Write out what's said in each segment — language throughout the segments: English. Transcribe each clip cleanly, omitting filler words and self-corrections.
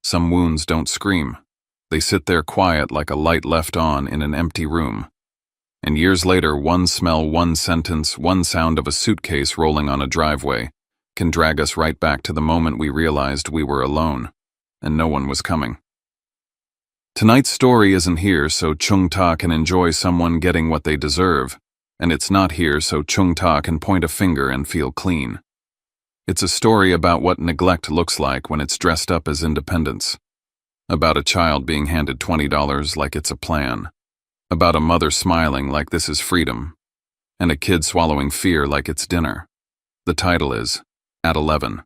Some wounds don't scream. They sit there quiet like a light left on in an empty room. And years later, one smell, one sentence, one sound of a suitcase rolling on a driveway can drag us right back to the moment we realized we were alone, and no one was coming. Tonight's story isn't here so Chung-ta can enjoy someone getting what they deserve, and it's not here so Chung-ta can point a finger and feel clean. It's a story about what neglect looks like when it's dressed up as independence. About a child being handed $20 like it's a plan. About a mother smiling like this is freedom. And a kid swallowing fear like it's dinner. The title is, At 11.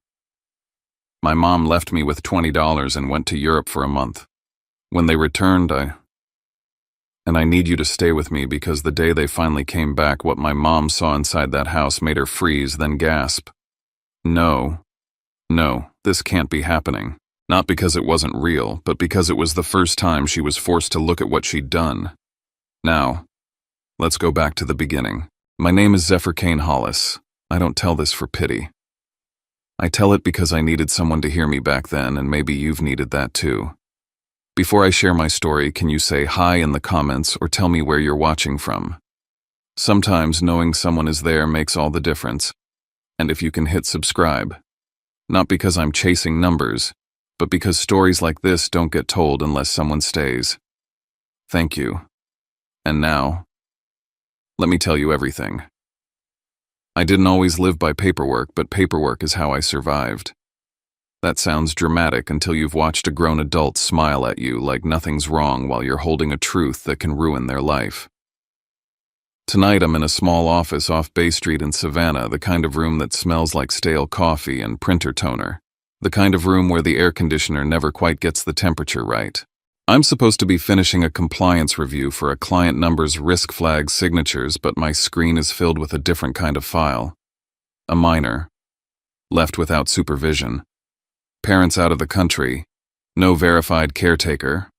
My mom left me with $20 and went to Europe for a month. When they returned, I need you to stay with me because the day they finally came back, what my mom saw inside that house made her freeze, then gasp. No, this can't be happening. Not because it wasn't real, but because it was the first time she was forced to look at what she'd done. Now, let's go back to the beginning. My name is Zephyr Kane Hollis. I don't tell this for pity. I tell it because I needed someone to hear me back then, and maybe you've needed that too. Before I share my story, can you say hi in the comments or tell me where you're watching from? Sometimes knowing someone is there makes all the difference. And if you can hit subscribe. Not because I'm chasing numbers, but because stories like this don't get told unless someone stays. Thank you. And now, let me tell you everything. I didn't always live by paperwork, but paperwork is how I survived. That sounds dramatic until you've watched a grown adult smile at you like nothing's wrong while you're holding a truth that can ruin their life. Tonight I'm in a small office off Bay Street in Savannah, the kind of room that smells like stale coffee and printer toner. The kind of room where the air conditioner never quite gets the temperature right. I'm supposed to be finishing a compliance review for a client number's risk flag signatures, but my screen is filled with a different kind of file. A minor. Left without supervision. Parents out of the country. No verified caretaker.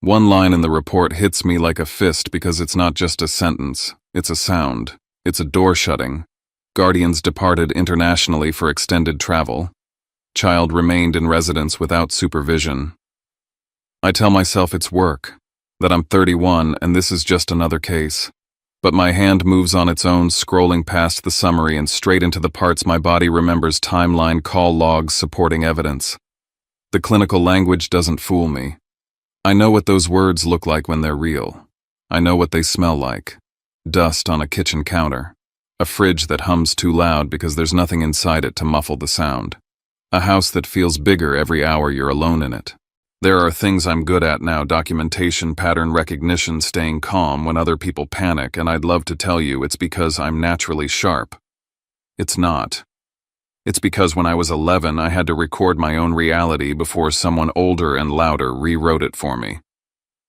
One line in the report hits me like a fist because it's not just a sentence, it's a sound. It's a door shutting. Guardians departed internationally for extended travel. Child remained in residence without supervision. I tell myself it's work, that I'm 31 and this is just another case. But my hand moves on its own, scrolling past the summary and straight into the parts my body remembers: timeline, call logs, supporting evidence. The clinical language doesn't fool me. I know what those words look like when they're real. I know what they smell like. Dust on a kitchen counter. A fridge that hums too loud because there's nothing inside it to muffle the sound. A house that feels bigger every hour you're alone in it. There are things I'm good at now: documentation, pattern recognition, staying calm when other people panic, and I'd love to tell you it's because I'm naturally sharp. It's not. It's because when I was 11, I had to record my own reality before someone older and louder rewrote it for me.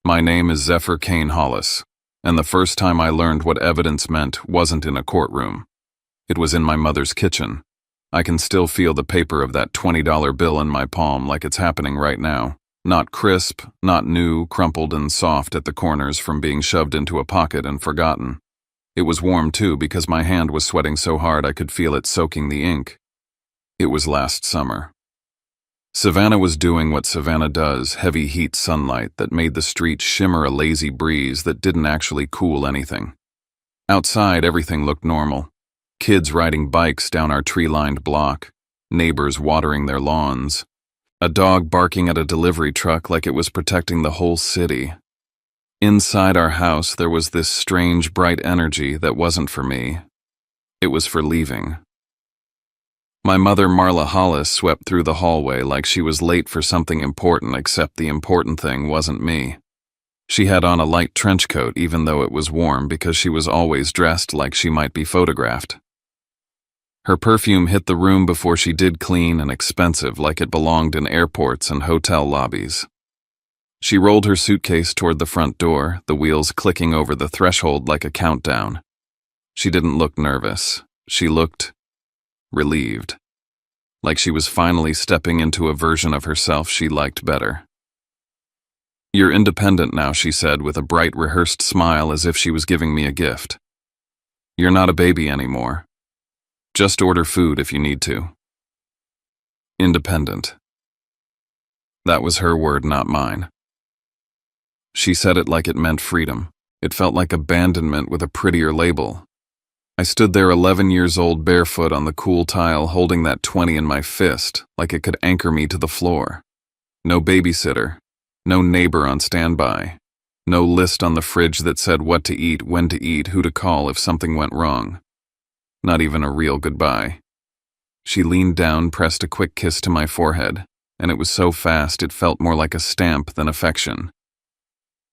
My name is Zephyr Kane Hollis, and the first time I learned what evidence meant wasn't in a courtroom. It was in my mother's kitchen. I can still feel the paper of that $20 bill in my palm like it's happening right now. Not crisp, not new, crumpled and soft at the corners from being shoved into a pocket and forgotten. It was warm too because my hand was sweating so hard I could feel it soaking the ink. It was last summer. Savannah was doing what Savannah does, heavy heat sunlight that made the street shimmer a lazy breeze that didn't actually cool anything. Outside, everything looked normal. Kids riding bikes down our tree-lined block, neighbors watering their lawns, a dog barking at a delivery truck like it was protecting the whole city. Inside our house, there was this strange, bright energy that wasn't for me. It was for leaving. My mother, Marla Hollis, swept through the hallway like she was late for something important, except the important thing wasn't me. She had on a light trench coat even though it was warm because she was always dressed like she might be photographed. Her perfume hit the room before she did, clean and expensive like it belonged in airports and hotel lobbies. She rolled her suitcase toward the front door, the wheels clicking over the threshold like a countdown. She didn't look nervous. She looked relieved. Like she was finally stepping into a version of herself she liked better. "You're independent now," she said with a bright, rehearsed smile as if she was giving me a gift. "You're not a baby anymore. Just order food if you need to." Independent. That was her word, not mine. She said it like it meant freedom. It felt like abandonment with a prettier label. I stood there 11 years old barefoot on the cool tile holding that 20 in my fist like it could anchor me to the floor. No babysitter, no neighbor on standby, no list on the fridge that said what to eat, when to eat, who to call if something went wrong. Not even a real goodbye. She leaned down, pressed a quick kiss to my forehead, and it was so fast it felt more like a stamp than affection.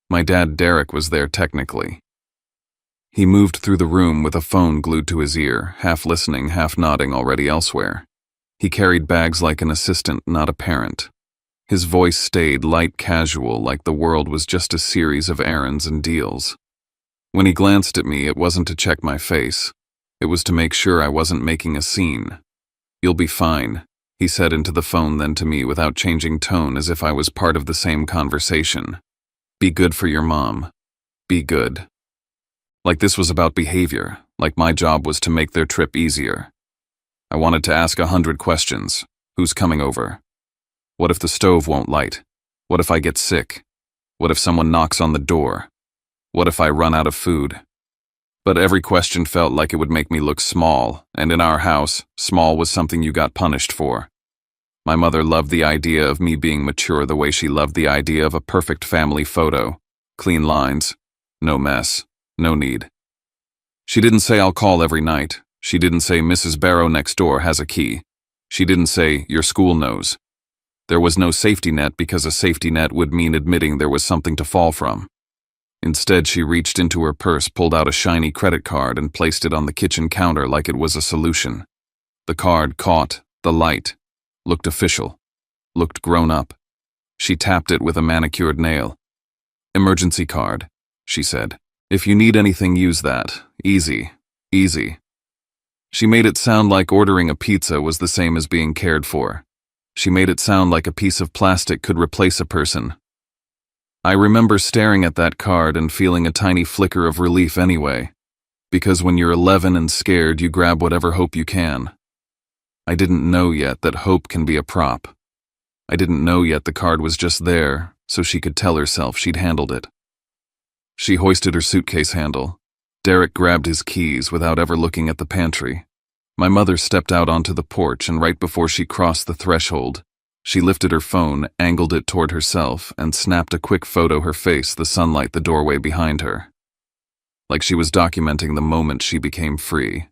My dad Derek was there technically. He moved through the room with a phone glued to his ear, half listening, half nodding already elsewhere. He carried bags like an assistant, not a parent. His voice stayed light casual, like the world was just a series of errands and deals. When he glanced at me, it wasn't to check my face. It was to make sure I wasn't making a scene. "You'll be fine," he said into the phone, then to me without changing tone, as if I was part of the same conversation. "Be good for your mom. Be good." Like this was about behavior, like my job was to make their trip easier. I wanted to ask 100 questions. Who's coming over? What if the stove won't light? What if I get sick? What if someone knocks on the door? What if I run out of food? But every question felt like it would make me look small, and in our house, small was something you got punished for. My mother loved the idea of me being mature the way she loved the idea of a perfect family photo. Clean lines, no mess, no need. She didn't say I'll call every night. She didn't say Mrs. Barrow next door has a key. She didn't say your school knows. There was no safety net because a safety net would mean admitting there was something to fall from. Instead, she reached into her purse, pulled out a shiny credit card, and placed it on the kitchen counter like it was a solution. The card caught the light, looked official, looked grown up. She tapped it with a manicured nail. "Emergency card," she said. "If you need anything, use that. Easy, easy." She made it sound like ordering a pizza was the same as being cared for. She made it sound like a piece of plastic could replace a person. I remember staring at that card and feeling a tiny flicker of relief anyway, because when you're 11 and scared, you grab whatever hope you can. I didn't know yet that hope can be a prop. I didn't know yet the card was just there, so she could tell herself she'd handled it. She hoisted her suitcase handle. Derek grabbed his keys without ever looking at the pantry. My mother stepped out onto the porch, and right before she crossed the threshold, she lifted her phone, angled it toward herself, and snapped a quick photo her face, the sunlight, the doorway behind her. Like she was documenting the moment she became free.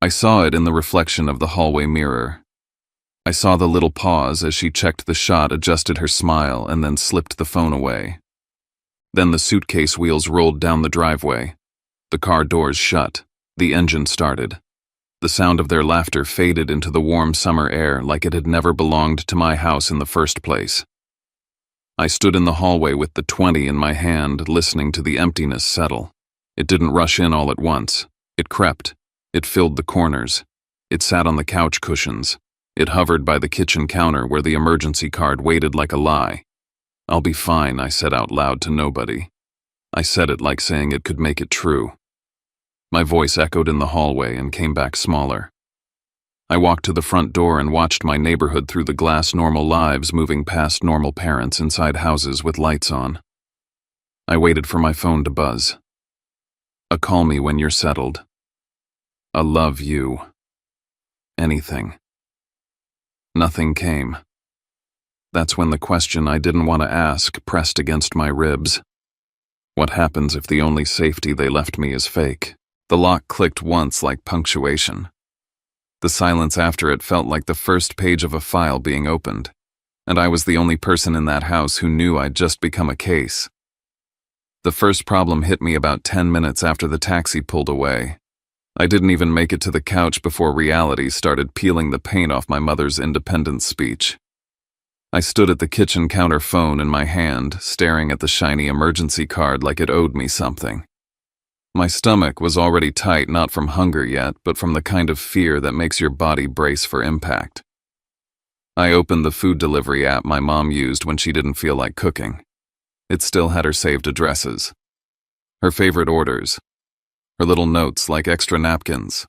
I saw it in the reflection of the hallway mirror. I saw the little pause as she checked the shot, adjusted her smile, and then slipped the phone away. Then the suitcase wheels rolled down the driveway. The car doors shut. The engine started. The sound of their laughter faded into the warm summer air like it had never belonged to my house in the first place. I stood in the hallway with the 20 in my hand, listening to the emptiness settle. It didn't rush in all at once. It crept. It filled the corners. It sat on the couch cushions. It hovered by the kitchen counter where the emergency card waited like a lie. "I'll be fine," I said out loud to nobody. I said it like saying it could make it true. My voice echoed in the hallway and came back smaller. I walked to the front door and watched my neighborhood through the glass, normal lives moving past normal parents inside houses with lights on. I waited for my phone to buzz. A "call me when you're settled." A "love you." Anything. Nothing came. That's when the question I didn't want to ask pressed against my ribs. What happens if the only safety they left me is fake? The lock clicked once like punctuation. The silence after it felt like the first page of a file being opened, and I was the only person in that house who knew I'd just become a case. The first problem hit me about 10 minutes after the taxi pulled away. I didn't even make it to the couch before reality started peeling the paint off my mother's independence speech. I stood at the kitchen counter, phone in my hand, staring at the shiny emergency card like it owed me something. My stomach was already tight, not from hunger yet, but from the kind of fear that makes your body brace for impact. I opened the food delivery app my mom used when she didn't feel like cooking. It still had her saved addresses, her favorite orders, her little notes like extra napkins.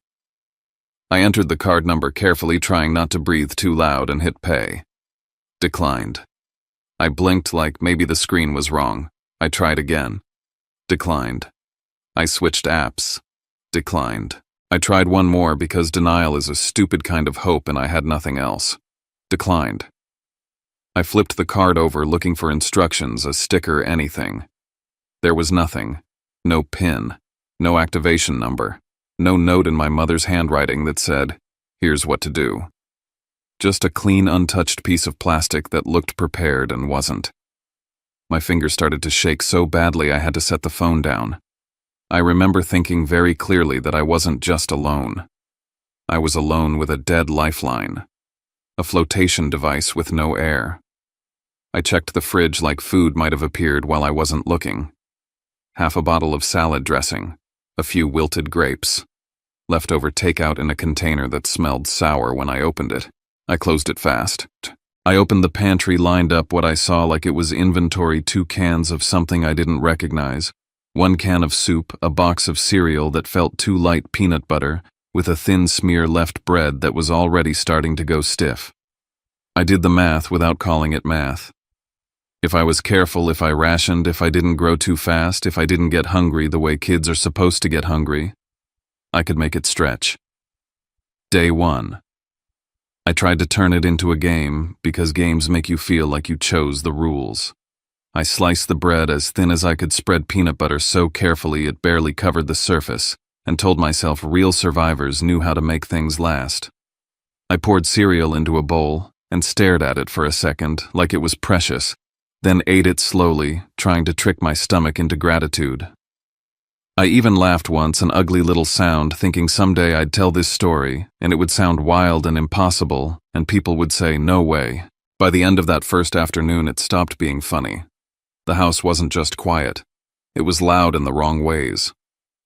I entered the card number carefully, trying not to breathe too loud, and hit pay. Declined. I blinked like maybe the screen was wrong. I tried again. Declined. I switched apps. Declined. I tried one more because denial is a stupid kind of hope and I had nothing else. Declined. I flipped the card over looking for instructions, a sticker, anything. There was nothing. No PIN. No activation number. No note in my mother's handwriting that said, "Here's what to do." Just a clean, untouched piece of plastic that looked prepared and wasn't. My fingers started to shake so badly I had to set the phone down. I remember thinking very clearly that I wasn't just alone. I was alone with a dead lifeline. A flotation device with no air. I checked the fridge like food might have appeared while I wasn't looking. Half a bottle of salad dressing, a few wilted grapes, leftover takeout in a container that smelled sour when I opened it. I closed it fast. I opened the pantry, lined up what I saw like it was inventory, 2 cans of something I didn't recognize, 1 can of soup, a box of cereal that felt too light, peanut butter, with a thin smear left, bread that was already starting to go stiff. I did the math without calling it math. If I was careful, if I rationed, if I didn't grow too fast, if I didn't get hungry the way kids are supposed to get hungry, I could make it stretch. Day 1. I tried to turn it into a game because games make you feel like you chose the rules. I sliced the bread as thin as I could, spread peanut butter so carefully it barely covered the surface, and told myself real survivors knew how to make things last. I poured cereal into a bowl and stared at it for a second like it was precious, then ate it slowly, trying to trick my stomach into gratitude. I even laughed once, an ugly little sound, thinking someday I'd tell this story, and it would sound wild and impossible, and people would say, "No way." By the end of that first afternoon, it stopped being funny. The house wasn't just quiet. It was loud in the wrong ways.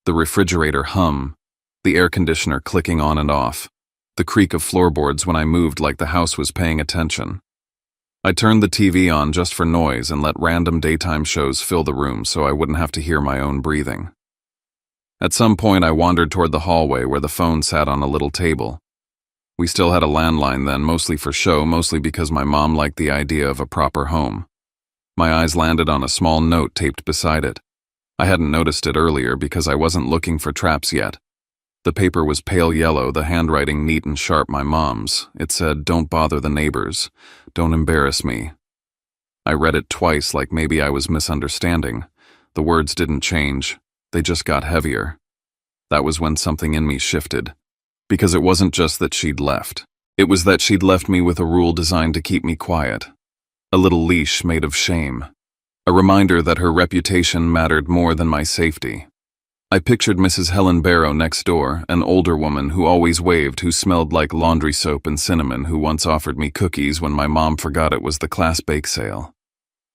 The refrigerator hum, the air conditioner clicking on and off, the creak of floorboards when I moved like the house was paying attention. I turned the TV on just for noise and let random daytime shows fill the room so I wouldn't have to hear my own breathing. At some point, I wandered toward the hallway where the phone sat on a little table. We still had a landline then, mostly for show, mostly because my mom liked the idea of a proper home. My eyes landed on a small note taped beside it. I hadn't noticed it earlier because I wasn't looking for traps yet. The paper was pale yellow, the handwriting neat and sharp, my mom's. It said, "Don't bother the neighbors. Don't embarrass me." I read it twice like maybe I was misunderstanding. The words didn't change. They just got heavier. That was when something in me shifted. Because it wasn't just that she'd left. It was that she'd left me with a rule designed to keep me quiet. A little leash made of shame. A reminder that her reputation mattered more than my safety. I pictured Mrs. Helen Barrow next door, an older woman who always waved, who smelled like laundry soap and cinnamon, who once offered me cookies when my mom forgot it was the class bake sale.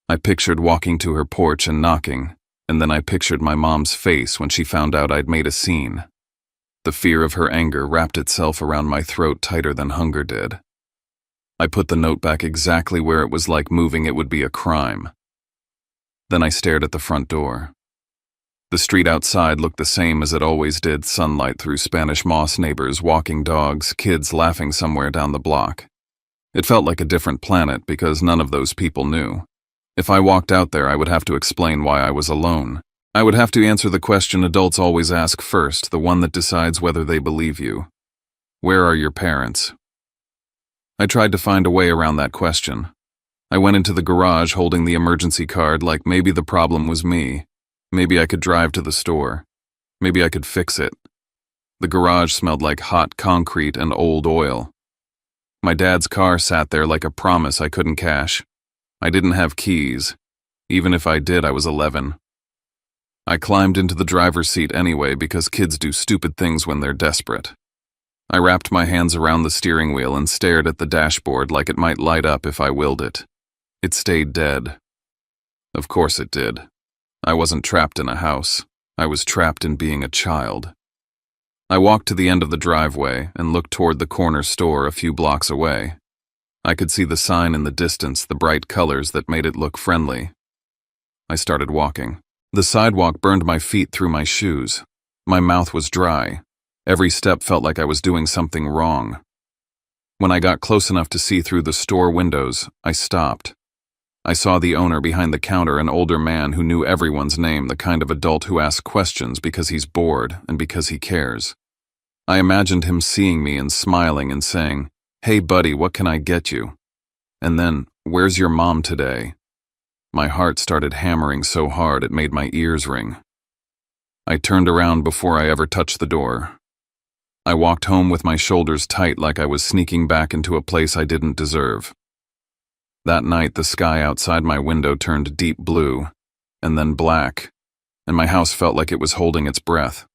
I pictured walking to her porch and knocking, and then I pictured my mom's face when she found out I'd made a scene. The fear of her anger wrapped itself around my throat tighter than hunger did. I put the note back exactly where it was, like moving it would be a crime. Then I stared at the front door. The street outside looked the same as it always did, sunlight through Spanish moss, neighbors, walking dogs, kids laughing somewhere down the block. It felt like a different planet because none of those people knew. If I walked out there, I would have to explain why I was alone. I would have to answer the question adults always ask first, the one that decides whether they believe you. Where are your parents? I tried to find a way around that question. I went into the garage holding the emergency card like maybe the problem was me. Maybe I could drive to the store. Maybe I could fix it. The garage smelled like hot concrete and old oil. My dad's car sat there like a promise I couldn't cash. I didn't have keys. Even if I did, I was 11. I climbed into the driver's seat anyway because kids do stupid things when they're desperate. I wrapped my hands around the steering wheel and stared at the dashboard like it might light up if I willed it. It stayed dead. Of course it did. I wasn't trapped in a house. I was trapped in being a child. I walked to the end of the driveway and looked toward the corner store a few blocks away. I could see the sign in the distance, the bright colors that made it look friendly. I started walking. The sidewalk burned my feet through my shoes. My mouth was dry. Every step felt like I was doing something wrong. When I got close enough to see through the store windows, I stopped. I saw the owner behind the counter, an older man who knew everyone's name, the kind of adult who asks questions because he's bored and because he cares. I imagined him seeing me and smiling and saying, "Hey buddy, what can I get you?" And then, "Where's your mom today?" My heart started hammering so hard it made my ears ring. I turned around before I ever touched the door. I walked home with my shoulders tight like I was sneaking back into a place I didn't deserve. That night, the sky outside my window turned deep blue, and then black, and my house felt like it was holding its breath.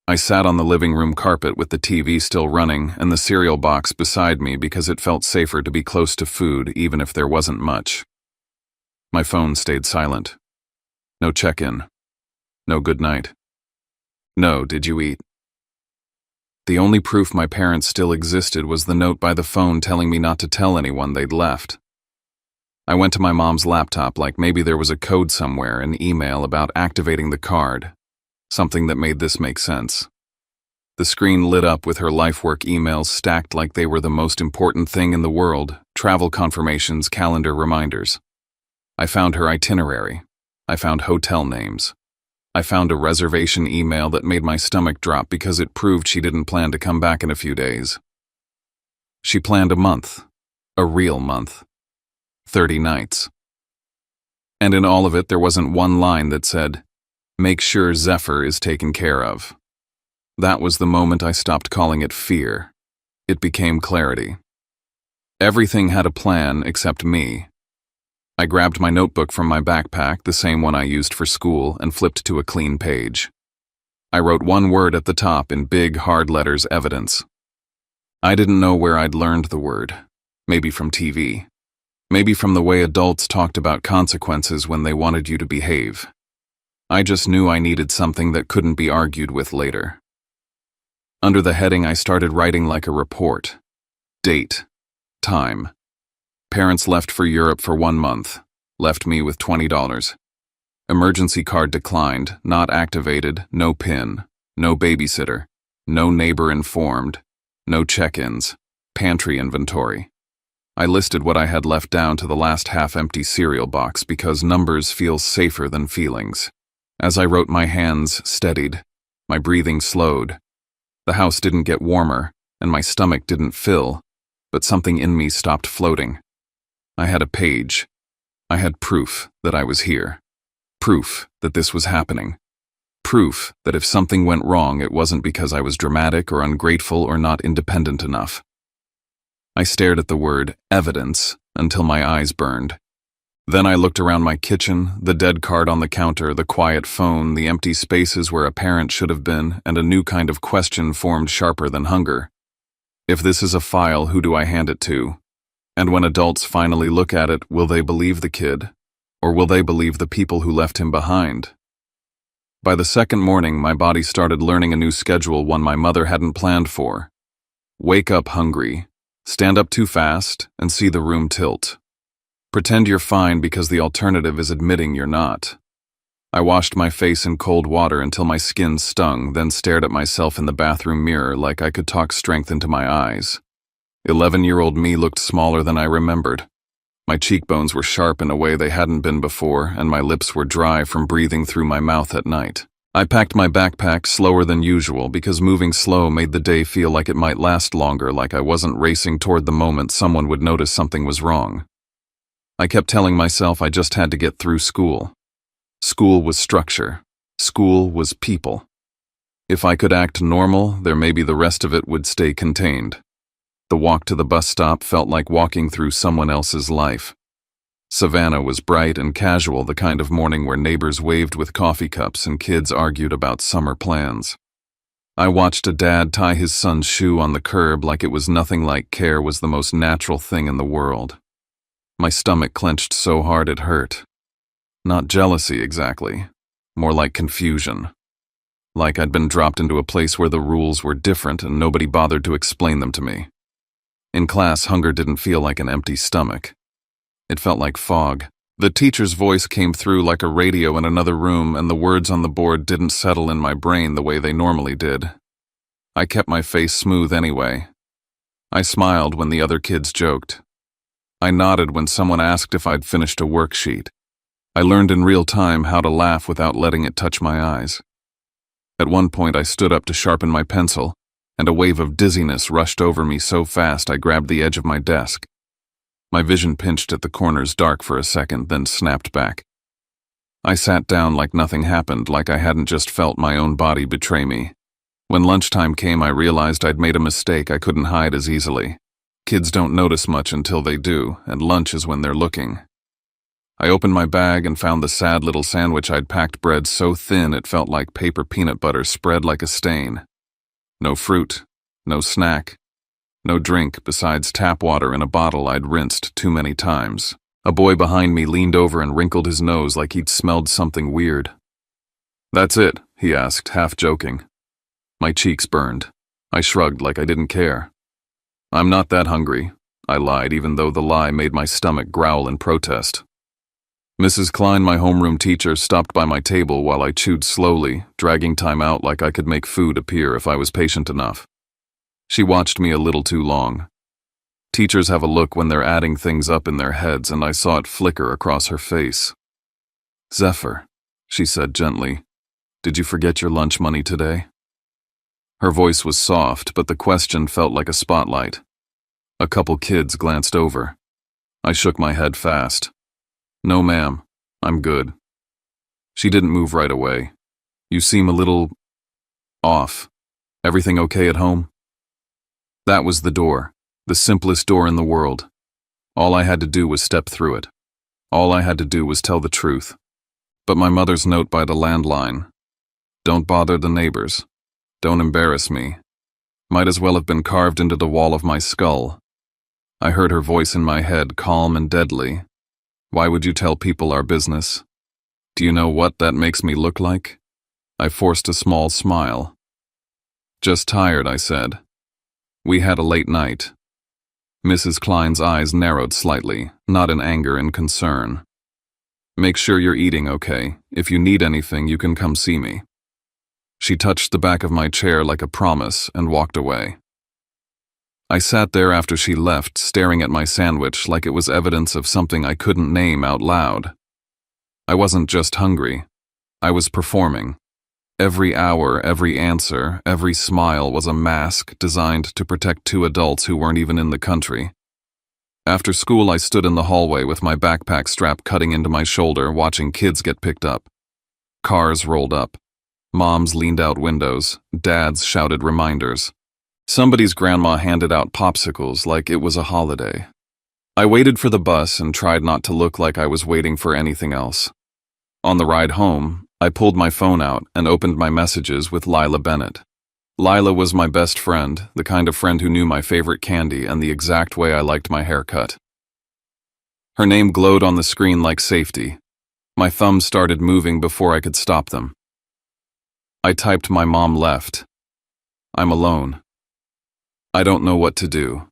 I sat on the living room carpet with the TV still running and the cereal box beside me because it felt safer to be close to food even if there wasn't much. My phone stayed silent. No check-in. No good night. No, did you eat? The only proof my parents still existed was the note by the phone telling me not to tell anyone they'd left. I went to my mom's laptop like maybe there was a code somewhere, an email about activating the card, something that made this make sense. The screen lit up with her LifeWork emails stacked like they were the most important thing in the world, travel confirmations, calendar reminders. I found her itinerary. I found hotel names. I found a reservation email that made my stomach drop because it proved she didn't plan to come back in a few days. She planned a month. A real month. 30 nights. And in all of it, there wasn't one line that said, "Make sure Zephyr is taken care of." That was the moment I stopped calling it fear. It became clarity. Everything had a plan except me. I grabbed my notebook from my backpack, the same one I used for school, and flipped to a clean page. I wrote one word at the top in big, hard letters, evidence. I didn't know where I'd learned the word. Maybe from TV. Maybe from the way adults talked about consequences when they wanted you to behave. I just knew I needed something that couldn't be argued with later. Under the heading, I started writing like a report. Date. Time. Parents left for Europe for 1 month. Left me with $20. Emergency card declined, not activated, no PIN, no babysitter, no neighbor informed, no check-ins, pantry inventory. I listed what I had left down to the last half-empty cereal box because numbers feel safer than feelings. As I wrote, my hands steadied, my breathing slowed. The house didn't get warmer, and my stomach didn't fill, but something in me stopped floating. I had a page. I had proof that I was here. Proof that this was happening. Proof that if something went wrong, it wasn't because I was dramatic or ungrateful or not independent enough. I stared at the word evidence until my eyes burned. Then I looked around my kitchen, the dead card on the counter, the quiet phone, the empty spaces where a parent should have been, and a new kind of question formed sharper than hunger. If this is a file, who do I hand it to? And when adults finally look at it, will they believe the kid? Or will they believe the people who left him behind? By the second morning, my body started learning a new schedule, one my mother hadn't planned for. Wake up hungry, stand up too fast, and see the room tilt. Pretend you're fine because the alternative is admitting you're not. I washed my face in cold water until my skin stung, then stared at myself in the bathroom mirror like I could talk strength into my eyes. 11-year-old me looked smaller than I remembered. My cheekbones were sharp in a way they hadn't been before, and my lips were dry from breathing through my mouth at night. I packed my backpack slower than usual because moving slow made the day feel like it might last longer, like I wasn't racing toward the moment someone would notice something was wrong. I kept telling myself I just had to get through school. School was structure. School was people. If I could act normal, there maybe the rest of it would stay contained. The walk to the bus stop felt like walking through someone else's life. Savannah was bright and casual, the kind of morning where neighbors waved with coffee cups and kids argued about summer plans. I watched a dad tie his son's shoe on the curb like it was nothing, like care was the most natural thing in the world. My stomach clenched so hard it hurt. Not jealousy exactly, more like confusion. Like I'd been dropped into a place where the rules were different and nobody bothered to explain them to me. In class, hunger didn't feel like an empty stomach. It felt like fog. The teacher's voice came through like a radio in another room, and the words on the board didn't settle in my brain the way they normally did. I kept my face smooth anyway. I smiled when the other kids joked. I nodded when someone asked if I'd finished a worksheet. I learned in real time how to laugh without letting it touch my eyes. At one point, I stood up to sharpen my pencil, and a wave of dizziness rushed over me so fast I grabbed the edge of my desk. My vision pinched at the corners dark for a second, then snapped back. I sat down like nothing happened, like I hadn't just felt my own body betray me. When lunchtime came, I realized I'd made a mistake I couldn't hide as easily. Kids don't notice much until they do, and lunch is when they're looking. I opened my bag and found the sad little sandwich I'd packed bread so thin it felt like paper peanut butter spread like a stain. No fruit, no snack, no drink besides tap water in a bottle I'd rinsed too many times. A boy behind me leaned over and wrinkled his nose like he'd smelled something weird. "That's it?" he asked, half joking. My cheeks burned. I shrugged like I didn't care. "I'm not that hungry," I lied, even though the lie made my stomach growl in protest. Mrs. Klein, my homeroom teacher, stopped by my table while I chewed slowly, dragging time out like I could make food appear if I was patient enough. She watched me a little too long. Teachers have a look when they're adding things up in their heads, and I saw it flicker across her face. "Zephyr," she said gently, "did you forget your lunch money today?" Her voice was soft, but the question felt like a spotlight. A couple kids glanced over. I shook my head fast. "No, ma'am. I'm good." She didn't move right away. "You seem a little off. Everything okay at home?" That was the door, the simplest door in the world. All I had to do was step through it. All I had to do was tell the truth. But my mother's note by the landline, "Don't bother the neighbors. Don't embarrass me," might as well have been carved into the wall of my skull. I heard her voice in my head, calm and deadly. "Why would you tell people our business? Do you know what that makes me look like?" I forced a small smile. "Just tired," I said. "We had a late night." Mrs. Klein's eyes narrowed slightly, not in anger and concern. "Make sure you're eating okay. If you need anything, you can come see me." She touched the back of my chair like a promise and walked away. I sat there after she left, staring at my sandwich like it was evidence of something I couldn't name out loud. I wasn't just hungry. I was performing. Every hour, every answer, every smile was a mask designed to protect two adults who weren't even in the country. After school, I stood in the hallway with my backpack strap cutting into my shoulder, watching kids get picked up. Cars rolled up. Moms leaned out windows. Dads shouted reminders. Somebody's grandma handed out popsicles like it was a holiday. I waited for the bus and tried not to look like I was waiting for anything else. On the ride home, I pulled my phone out and opened my messages with Lila Bennett. Lila was my best friend, the kind of friend who knew my favorite candy and the exact way I liked my haircut. Her name glowed on the screen like safety. My thumbs started moving before I could stop them. I typed, "My mom left. I'm alone. I don't know what to do."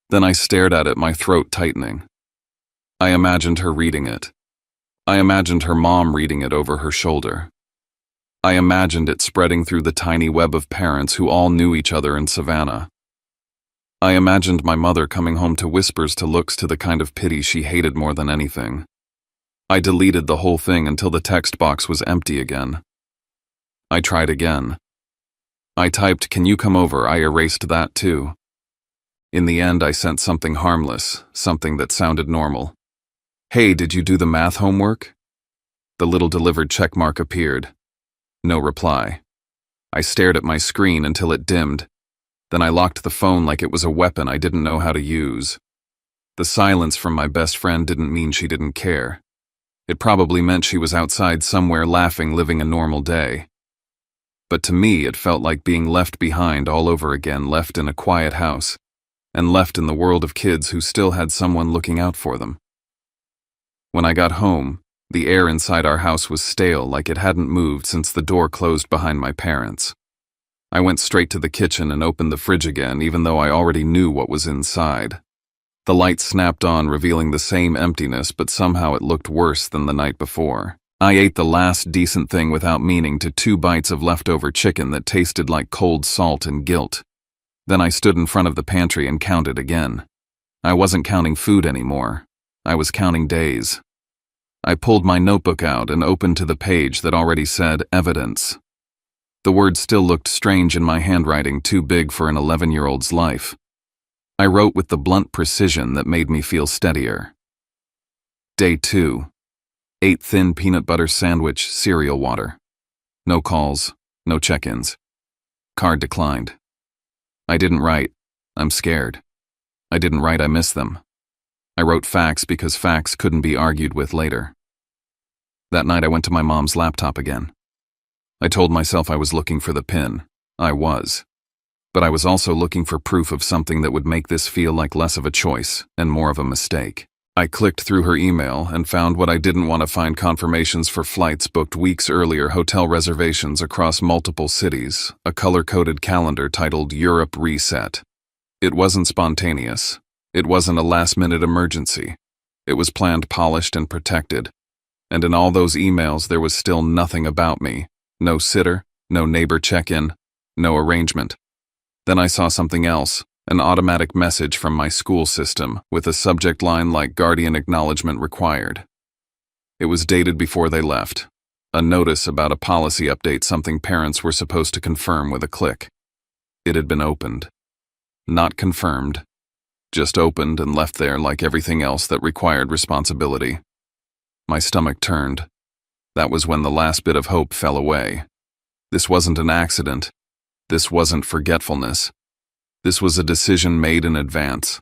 Then I stared at it, my throat tightening. I imagined her reading it. I imagined her mom reading it over her shoulder. I imagined it spreading through the tiny web of parents who all knew each other in Savannah. I imagined my mother coming home to whispers to looks to the kind of pity she hated more than anything. I deleted the whole thing until the text box was empty again. I tried again. I typed, "Can you come over?" I erased that too. In the end, I sent something harmless, something that sounded normal. "Hey, did you do the math homework?" The little delivered checkmark appeared. No reply. I stared at my screen until it dimmed. Then I locked the phone like it was a weapon I didn't know how to use. The silence from my best friend didn't mean she didn't care. It probably meant she was outside somewhere laughing, living a normal day. But to me, it felt like being left behind all over again, left in a quiet house, and left in the world of kids who still had someone looking out for them. When I got home, the air inside our house was stale, like it hadn't moved since the door closed behind my parents. I went straight to the kitchen and opened the fridge again, even though I already knew what was inside. The light snapped on, revealing the same emptiness, but somehow it looked worse than the night before. I ate the last decent thing without meaning to 2 bites of leftover chicken that tasted like cold salt and guilt. Then I stood in front of the pantry and counted again. I wasn't counting food anymore. I was counting days. I pulled my notebook out and opened to the page that already said evidence. The words still looked strange in my handwriting, too big for an 11-year-old's life. I wrote with the blunt precision that made me feel steadier. Day 2. 8 thin peanut butter sandwich, cereal water. No calls, no check-ins. Card declined. I didn't write. I'm scared. I didn't write I miss them. I wrote facts because facts couldn't be argued with later. That night I went to my mom's laptop again. I told myself I was looking for the pin. I was. But I was also looking for proof of something that would make this feel like less of a choice and more of a mistake. I clicked through her email and found what I didn't want to find: confirmations for flights booked weeks earlier, hotel reservations across multiple cities, a color-coded calendar titled Europe Reset. It wasn't spontaneous. It wasn't a last-minute emergency. It was planned, polished, and protected. And in all those emails there was still nothing about me. No sitter, no neighbor check-in, no arrangement. Then I saw something else. An automatic message from my school system with a subject line like "Guardian Acknowledgement Required." It was dated before they left. A notice about a policy update, something parents were supposed to confirm with a click. It had been opened. Not confirmed. Just opened and left there like everything else that required responsibility. My stomach turned. That was when the last bit of hope fell away. This wasn't an accident. This wasn't forgetfulness. This was a decision made in advance.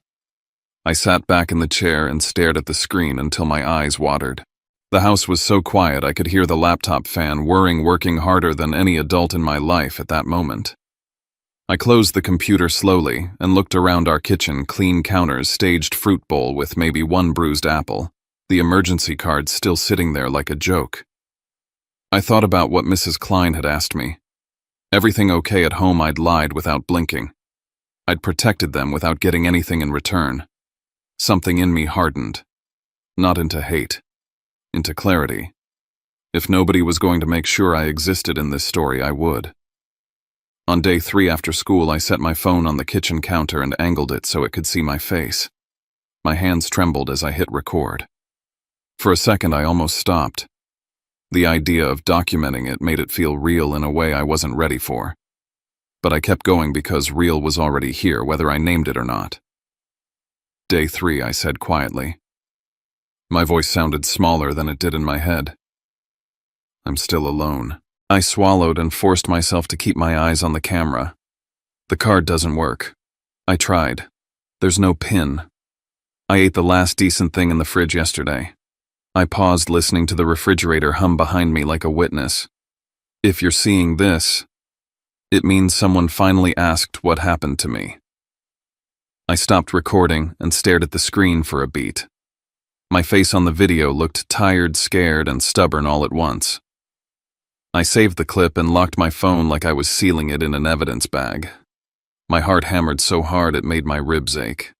I sat back in the chair and stared at the screen until my eyes watered. The house was so quiet I could hear the laptop fan whirring, working harder than any adult in my life at that moment. I closed the computer slowly and looked around our kitchen: clean counters, staged fruit bowl with maybe one bruised apple, the emergency card still sitting there like a joke. I thought about what Mrs. Klein had asked me. Everything okay at home? I'd lied without blinking. I'd protected them without getting anything in return. Something in me hardened. Not into hate. Into clarity. If nobody was going to make sure I existed in this story, I would. On day 3 after school, I set my phone on the kitchen counter and angled it so it could see my face. My hands trembled as I hit record. For a second, I almost stopped. The idea of documenting it made it feel real in a way I wasn't ready for. But I kept going because real was already here, whether I named it or not. Day 3, I said quietly. My voice sounded smaller than it did in my head. I'm still alone. I swallowed and forced myself to keep my eyes on the camera. The card doesn't work. I tried. There's no pin. I ate the last decent thing in the fridge yesterday. I paused, listening to the refrigerator hum behind me like a witness. If you're seeing this, it means someone finally asked what happened to me. I stopped recording and stared at the screen for a beat. My face on the video looked tired, scared, and stubborn all at once. I saved the clip and locked my phone like I was sealing it in an evidence bag. My heart hammered so hard it made my ribs ache.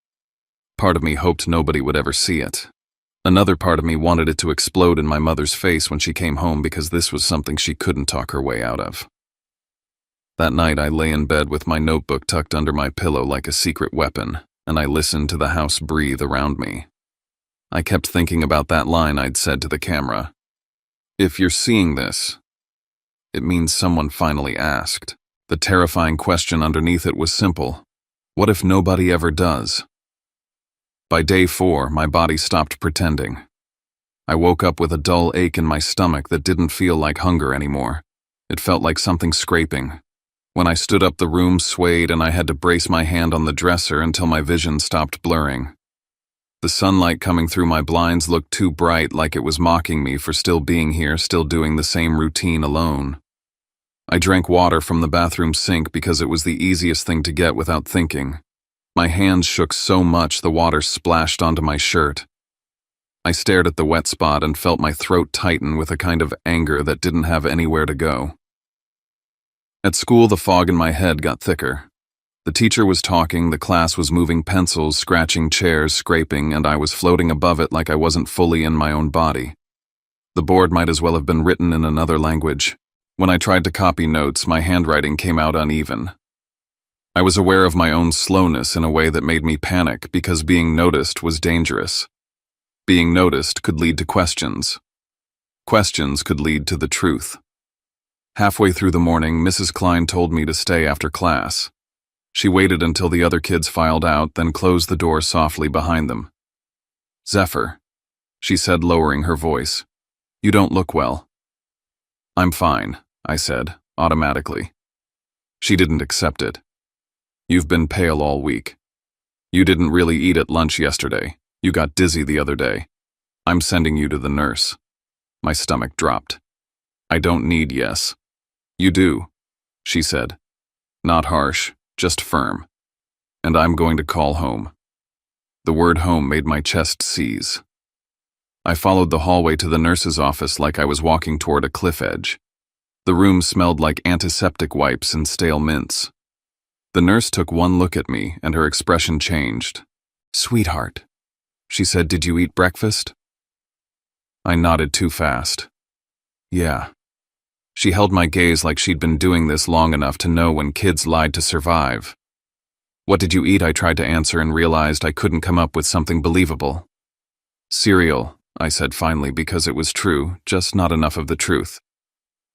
Part of me hoped nobody would ever see it. Another part of me wanted it to explode in my mother's face when she came home, because this was something she couldn't talk her way out of. That night I lay in bed with my notebook tucked under my pillow like a secret weapon, and I listened to the house breathe around me. I kept thinking about that line I'd said to the camera. If you're seeing this, it means someone finally asked. The terrifying question underneath it was simple. What if nobody ever does? By day 4, my body stopped pretending. I woke up with a dull ache in my stomach that didn't feel like hunger anymore. It felt like something scraping. When I stood up, the room swayed and I had to brace my hand on the dresser until my vision stopped blurring. The sunlight coming through my blinds looked too bright, like it was mocking me for still being here, still doing the same routine alone. I drank water from the bathroom sink because it was the easiest thing to get without thinking. My hands shook so much the water splashed onto my shirt. I stared at the wet spot and felt my throat tighten with a kind of anger that didn't have anywhere to go. At school, the fog in my head got thicker. The teacher was talking, the class was moving pencils, scratching chairs, scraping, and I was floating above it like I wasn't fully in my own body. The board might as well have been written in another language. When I tried to copy notes, my handwriting came out uneven. I was aware of my own slowness in a way that made me panic because being noticed was dangerous. Being noticed could lead to questions. Questions could lead to the truth. Halfway through the morning, Mrs. Klein told me to stay after class. She waited until the other kids filed out, then closed the door softly behind them. "Zephyr," she said, lowering her voice, "you don't look well." "I'm fine," I said, automatically. She didn't accept it. "You've been pale all week. You didn't really eat at lunch yesterday. You got dizzy the other day. I'm sending you to the nurse." My stomach dropped. "I don't need yes." "You do," she said. Not harsh, just firm. "And I'm going to call home." The word home made my chest seize. I followed the hallway to the nurse's office like I was walking toward a cliff edge. The room smelled like antiseptic wipes and stale mints. The nurse took one look at me and her expression changed. "Sweetheart," she said, "did you eat breakfast?" I nodded too fast. "Yeah." She held my gaze like she'd been doing this long enough to know when kids lied to survive. "What did you eat?" I tried to answer and realized I couldn't come up with something believable. "Cereal," I said finally, because it was true, just not enough of the truth.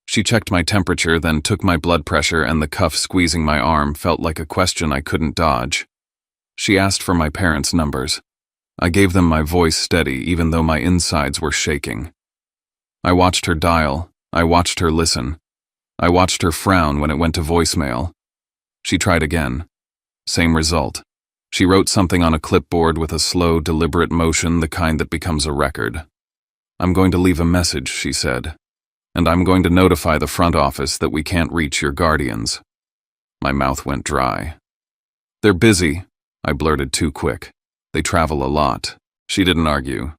She checked my temperature, then took my blood pressure, and the cuff squeezing my arm felt like a question I couldn't dodge. She asked for my parents' numbers. I gave them, my voice steady, even though my insides were shaking. I watched her dial. I watched her listen. I watched her frown when it went to voicemail. She tried again. Same result. She wrote something on a clipboard with a slow, deliberate motion, the kind that becomes a record. "I'm going to leave a message," she said. "And I'm going to notify the front office that we can't reach your guardians." My mouth went dry. "They're busy," I blurted too quick. "They travel a lot." She didn't argue.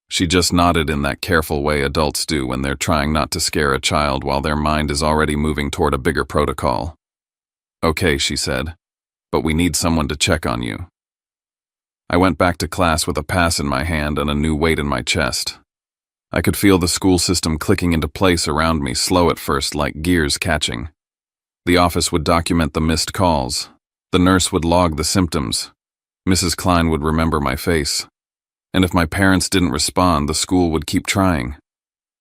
She just nodded in that careful way adults do when they're trying not to scare a child while their mind is already moving toward a bigger protocol. "Okay," she said, "but we need someone to check on you." I went back to class with a pass in my hand and a new weight in my chest. I could feel the school system clicking into place around me, slow at first, like gears catching. The office would document the missed calls. The nurse would log the symptoms. Mrs. Klein would remember my face. And if my parents didn't respond, the school would keep trying.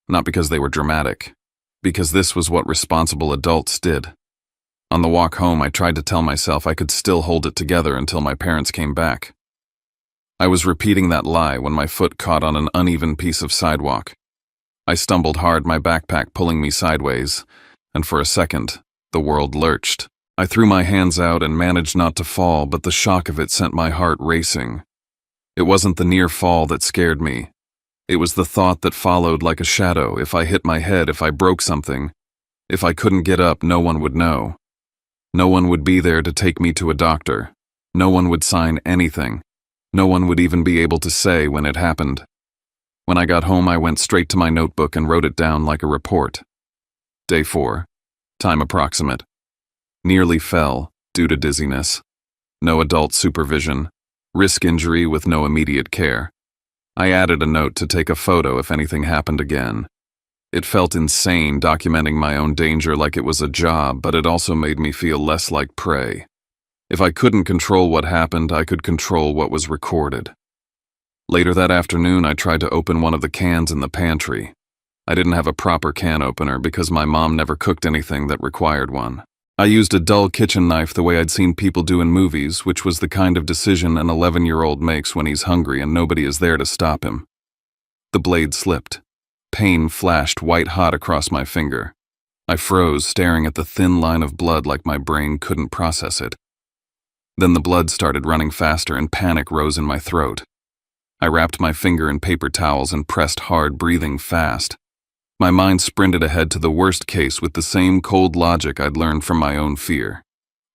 Not because they were dramatic, because this was what responsible adults did. On the walk home, I tried to tell myself I could still hold it together until my parents came back. I was repeating that lie when my foot caught on an uneven piece of sidewalk. I stumbled hard, my backpack pulling me sideways, and for a second, the world lurched. I threw my hands out and managed not to fall, but the shock of it sent my heart racing. It wasn't the near fall that scared me. It was the thought that followed like a shadow. If I hit my head, if I broke something, if I couldn't get up, no one would know. No one would be there to take me to a doctor. No one would sign anything. No one would even be able to say when it happened. When I got home, I went straight to my notebook and wrote it down like a report. Day 4. Time approximate. Nearly fell, due to dizziness. No adult supervision. Risk injury with no immediate care. I added a note to take a photo if anything happened again. It felt insane documenting my own danger like it was a job, but it also made me feel less like prey. If I couldn't control what happened, I could control what was recorded. Later that afternoon, I tried to open one of the cans in the pantry. I didn't have a proper can opener because my mom never cooked anything that required one. I used a dull kitchen knife the way I'd seen people do in movies, which was the kind of decision an 11-year-old makes when he's hungry and nobody is there to stop him. The blade slipped. Pain flashed white-hot across my finger. I froze, staring at the thin line of blood like my brain couldn't process it. Then the blood started running faster and panic rose in my throat. I wrapped my finger in paper towels and pressed hard, breathing fast. My mind sprinted ahead to the worst case with the same cold logic I'd learned from my own fear.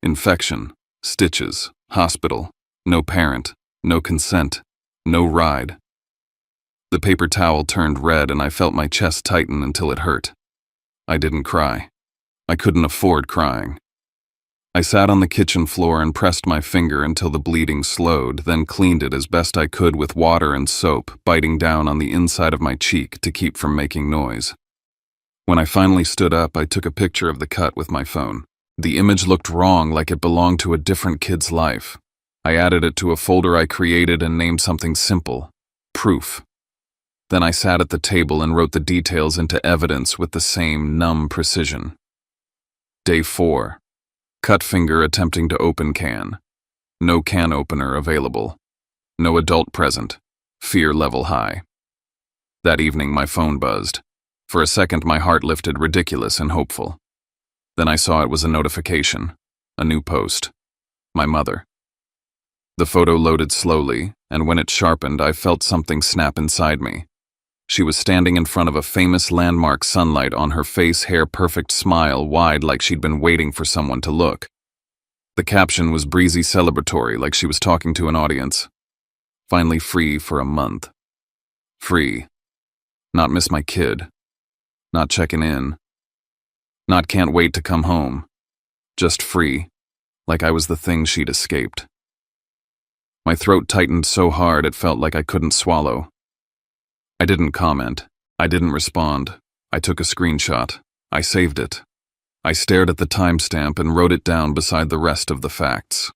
Infection, stitches, hospital, no parent, no consent, no ride. The paper towel turned red and I felt my chest tighten until it hurt. I didn't cry. I couldn't afford crying. I sat on the kitchen floor and pressed my finger until the bleeding slowed, then cleaned it as best I could with water and soap, biting down on the inside of my cheek to keep from making noise. When I finally stood up, I took a picture of the cut with my phone. The image looked wrong, like it belonged to a different kid's life. I added it to a folder I created and named something simple: proof. Then I sat at the table and wrote the details into evidence with the same numb precision. Day 4. Cut finger attempting to open can. No can opener available. No adult present. Fear level high. That evening my phone buzzed. For a second my heart lifted, ridiculous and hopeful. Then I saw it was a notification. A new post. My mother. The photo loaded slowly, and when it sharpened I felt something snap inside me. She was standing in front of a famous landmark, sunlight on her face, hair perfect, smile wide like she'd been waiting for someone to look. The caption was breezy, celebratory, like she was talking to an audience. Finally free for a month. Free. Not miss my kid. Not checking in. Not can't wait to come home. Just free, like I was the thing she'd escaped. My throat tightened so hard it felt like I couldn't swallow. I didn't comment. I didn't respond. I took a screenshot. I saved it. I stared at the timestamp and wrote it down beside the rest of the facts.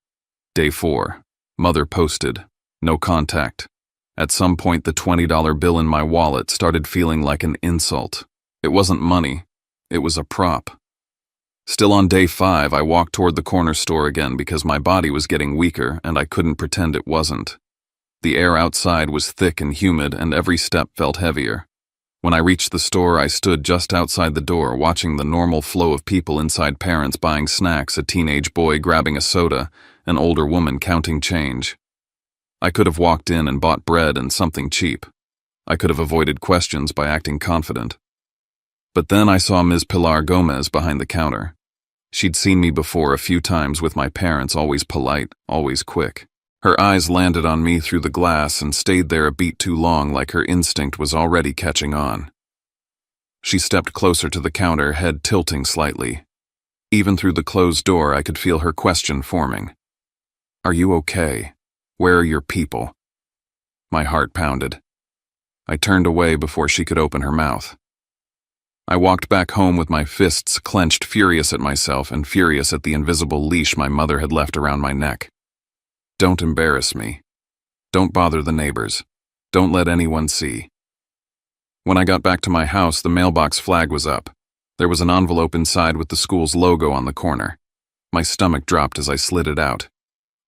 Day 4. Mother posted. No contact. At some point the $20 bill in my wallet started feeling like an insult. It wasn't money. It was a prop. Still on day 5, I walked toward the corner store again because my body was getting weaker and I couldn't pretend it wasn't. The air outside was thick and humid and every step felt heavier. When I reached the store, I stood just outside the door watching the normal flow of people inside, parents buying snacks, a teenage boy grabbing a soda, an older woman counting change. I could have walked in and bought bread and something cheap. I could have avoided questions by acting confident. But then I saw Ms. Pilar Gomez behind the counter. She'd seen me before a few times with my parents, always polite, always quick. Her eyes landed on me through the glass and stayed there a beat too long, like her instinct was already catching on. She stepped closer to the counter, head tilting slightly. Even through the closed door, I could feel her question forming. "Are you okay? Where are your people?" My heart pounded. I turned away before she could open her mouth. I walked back home with my fists clenched, furious at myself and furious at the invisible leash my mother had left around my neck. Don't embarrass me. Don't bother the neighbors. Don't let anyone see. When I got back to my house, the mailbox flag was up. There was an envelope inside with the school's logo on the corner. My stomach dropped as I slid it out.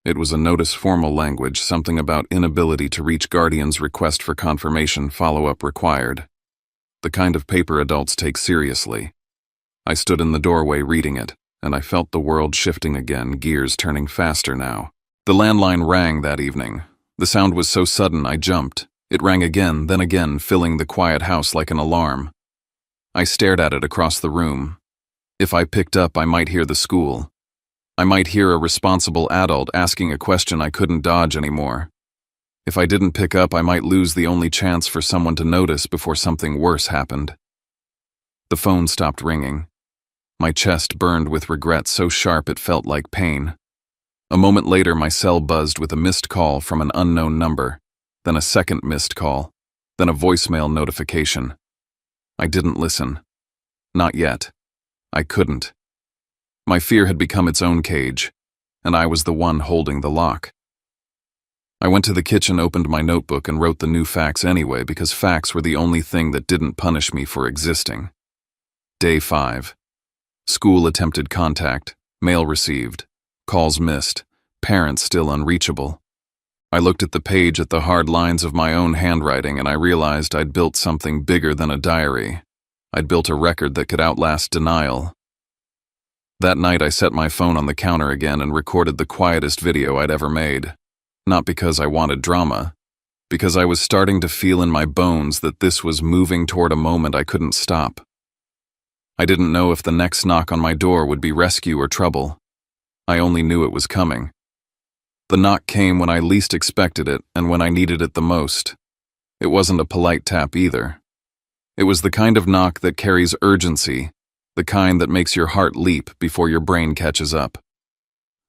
It was a notice, formal language, something about inability to reach guardians, request for confirmation, follow-up required. The kind of paper adults take seriously. I stood in the doorway reading it, and I felt the world shifting again, gears turning faster now. The landline rang that evening. The sound was so sudden I jumped. It rang again, then again, filling the quiet house like an alarm. I stared at it across the room. If I picked up, I might hear the school. I might hear a responsible adult asking a question I couldn't dodge anymore. If I didn't pick up, I might lose the only chance for someone to notice before something worse happened. The phone stopped ringing. My chest burned with regret so sharp it felt like pain. A moment later, my cell buzzed with a missed call from an unknown number, then a second missed call, then a voicemail notification. I didn't listen. Not yet. I couldn't. My fear had become its own cage, and I was the one holding the lock. I went to the kitchen, opened my notebook, and wrote the new facts anyway because facts were the only thing that didn't punish me for existing. Day 5. School attempted contact, mail received. Calls missed, parents still unreachable. I looked at the page, at the hard lines of my own handwriting, and I realized I'd built something bigger than a diary. I'd built a record that could outlast denial. That night I set my phone on the counter again and recorded the quietest video I'd ever made. Not because I wanted drama, because I was starting to feel in my bones that this was moving toward a moment I couldn't stop. I didn't know if the next knock on my door would be rescue or trouble. I only knew it was coming. The knock came when I least expected it and when I needed it the most. It wasn't a polite tap either. It was the kind of knock that carries urgency, the kind that makes your heart leap before your brain catches up.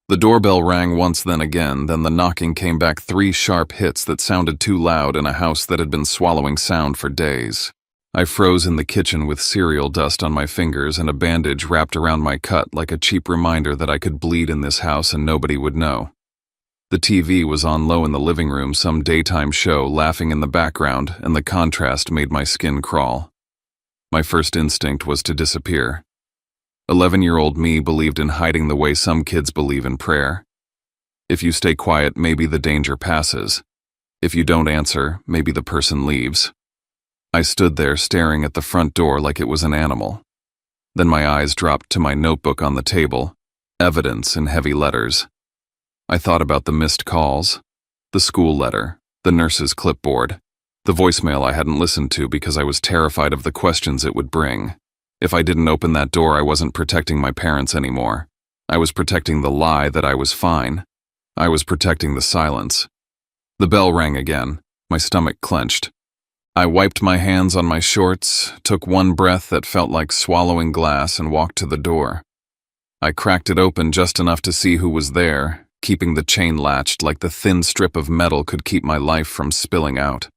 The doorbell rang once, then again, then the knocking came back, 3 sharp hits that sounded too loud in a house that had been swallowing sound for days. I froze in the kitchen with cereal dust on my fingers and a bandage wrapped around my cut like a cheap reminder that I could bleed in this house and nobody would know. The TV was on low in the living room, some daytime show laughing in the background, and the contrast made my skin crawl. My first instinct was to disappear. 11-year-old me believed in hiding the way some kids believe in prayer. If you stay quiet, maybe the danger passes. If you don't answer, maybe the person leaves. I stood there staring at the front door like it was an animal. Then my eyes dropped to my notebook on the table, evidence in heavy letters. I thought about the missed calls, the school letter, the nurse's clipboard, the voicemail I hadn't listened to because I was terrified of the questions it would bring. If I didn't open that door, I wasn't protecting my parents anymore. I was protecting the lie that I was fine. I was protecting the silence. The bell rang again. My stomach clenched. I wiped my hands on my shorts, took one breath that felt like swallowing glass, and walked to the door. I cracked it open just enough to see who was there, keeping the chain latched like the thin strip of metal could keep my life from spilling out.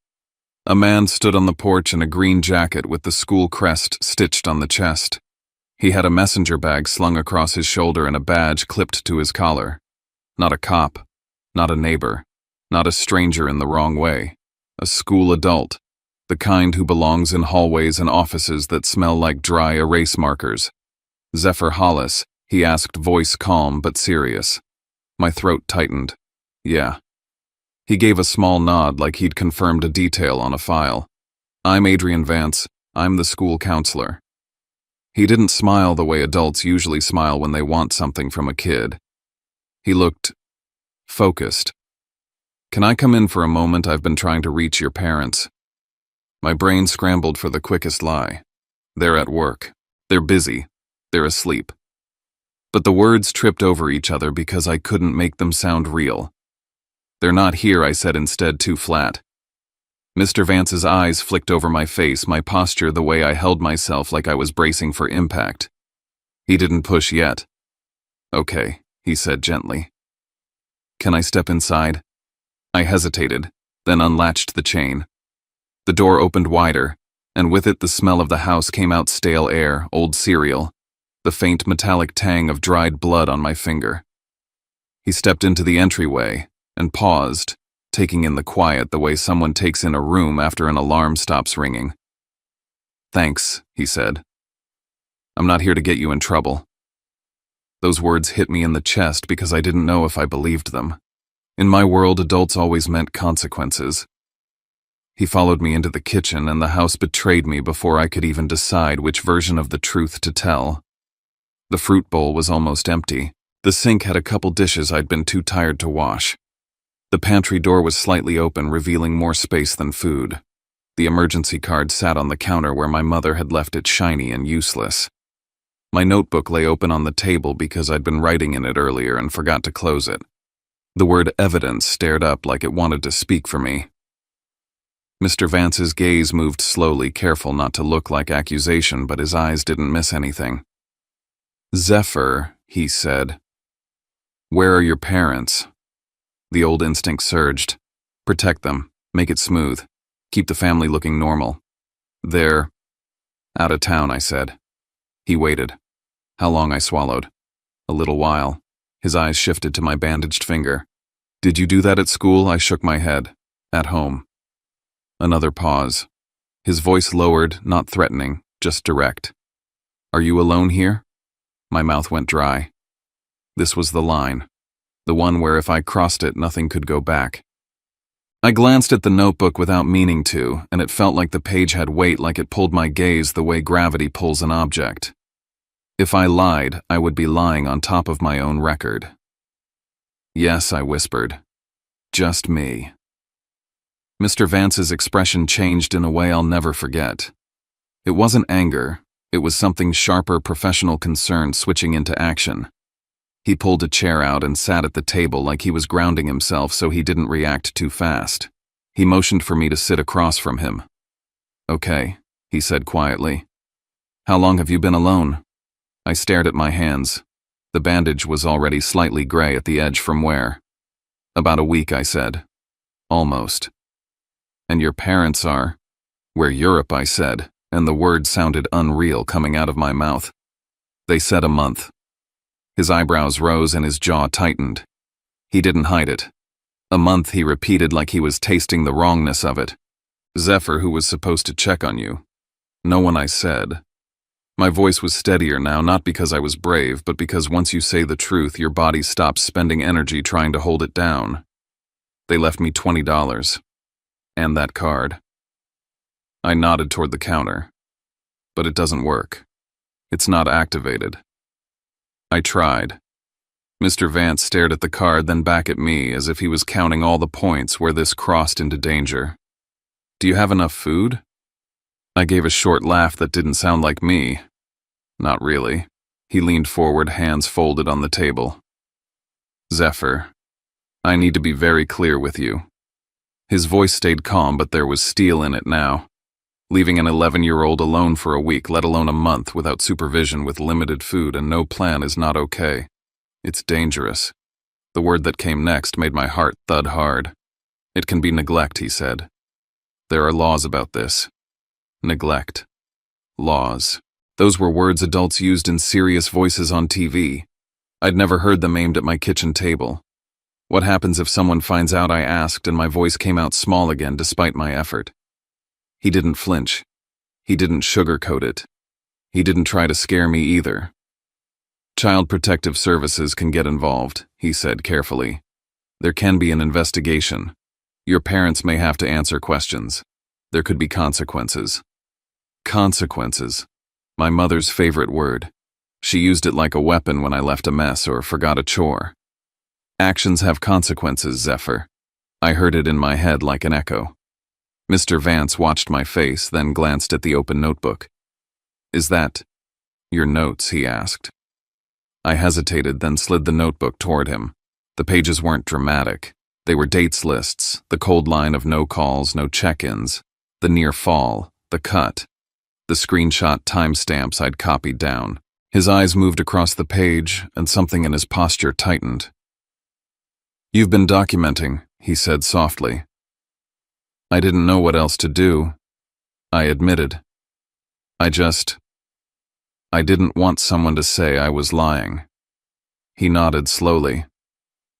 A man stood on the porch in a green jacket with the school crest stitched on the chest. He had a messenger bag slung across his shoulder and a badge clipped to his collar. Not a cop, not a neighbor, not a stranger in the wrong way. A school adult. The kind who belongs in hallways and offices that smell like dry erase markers. Zephyr Hollis, he asked, voice calm but serious. My throat tightened. Yeah. He gave a small nod like he'd confirmed a detail on a file. I'm Adrian Vance. I'm the school counselor. He didn't smile the way adults usually smile when they want something from a kid. He looked focused. Can I come in for a moment? I've been trying to reach your parents. My brain scrambled for the quickest lie. They're at work. They're busy. They're asleep. But the words tripped over each other because I couldn't make them sound real. They're not here, I said instead, too flat. Mr. Vance's eyes flicked over my face, my posture, the way I held myself like I was bracing for impact. He didn't push yet. Okay, he said gently. Can I step inside? I hesitated, then unlatched the chain. The door opened wider, and with it the smell of the house came out: stale air, old cereal, the faint metallic tang of dried blood on my finger. He stepped into the entryway and paused, taking in the quiet the way someone takes in a room after an alarm stops ringing. Thanks, he said. I'm not here to get you in trouble. Those words hit me in the chest because I didn't know if I believed them. In my world, adults always meant consequences. He followed me into the kitchen, and the house betrayed me before I could even decide which version of the truth to tell. The fruit bowl was almost empty. The sink had a couple dishes I'd been too tired to wash. The pantry door was slightly open, revealing more space than food. The emergency card sat on the counter where my mother had left it, shiny and useless. My notebook lay open on the table because I'd been writing in it earlier and forgot to close it. The word evidence stared up like it wanted to speak for me. Mr. Vance's gaze moved slowly, careful not to look like accusation, but his eyes didn't miss anything. Zephyr, he said. Where are your parents? The old instinct surged. Protect them. Make it smooth. Keep the family looking normal. They're out of town, I said. He waited. How long? I swallowed. A little while. His eyes shifted to my bandaged finger. Did you do that at school? I shook my head. At home. Another pause. His voice lowered, not threatening, just direct. Are you alone here? My mouth went dry. This was the line. The one where if I crossed it, nothing could go back. I glanced at the notebook without meaning to, and it felt like the page had weight, like it pulled my gaze the way gravity pulls an object. If I lied, I would be lying on top of my own record. Yes, I whispered. Just me. Mr. Vance's expression changed in a way I'll never forget. It wasn't anger. It was something sharper, professional concern switching into action. He pulled a chair out and sat at the table like he was grounding himself so he didn't react too fast. He motioned for me to sit across from him. Okay, he said quietly. How long have you been alone? I stared at my hands. The bandage was already slightly gray at the edge from where. About a week, I said. Almost. And your parents are? Where? Europe, I said, and the words sounded unreal coming out of my mouth. They said a month. His eyebrows rose and his jaw tightened. He didn't hide it. A month, he repeated like he was tasting the wrongness of it. Zephyr, who was supposed to check on you. No one, I said. My voice was steadier now, not because I was brave, but because once you say the truth, your body stops spending energy trying to hold it down. They left me $20. And that card. I nodded toward the counter. But it doesn't work. It's not activated. I tried. Mr. Vance stared at the card, then back at me, as if he was counting all the points where this crossed into danger. Do you have enough food? I gave a short laugh that didn't sound like me. Not really. He leaned forward, hands folded on the table. Zephyr, I need to be very clear with you. His voice stayed calm, but there was steel in it now. Leaving an 11-year-old alone for a week, let alone a month, without supervision, with limited food and no plan is not okay. It's dangerous. The word that came next made my heart thud hard. It can be neglect, he said. There are laws about this. Neglect. Laws. Those were words adults used in serious voices on TV. I'd never heard them aimed at my kitchen table. What happens if someone finds out, I asked, and my voice came out small again despite my effort. He didn't flinch. He didn't sugarcoat it. He didn't try to scare me either. Child Protective Services can get involved, he said carefully. There can be an investigation. Your parents may have to answer questions. There could be consequences. Consequences. My mother's favorite word. She used it like a weapon when I left a mess or forgot a chore. Actions have consequences, Zephyr. I heard it in my head like an echo. Mr. Vance watched my face, then glanced at the open notebook. Is that your notes? He asked. I hesitated, then slid the notebook toward him. The pages weren't dramatic. They were dates lists, the cold line of no calls, no check-ins, the near fall, the cut, the screenshot timestamps I'd copied down. His eyes moved across the page, and something in his posture tightened. You've been documenting, he said softly. I didn't know what else to do. I admitted. I didn't want someone to say I was lying. He nodded slowly.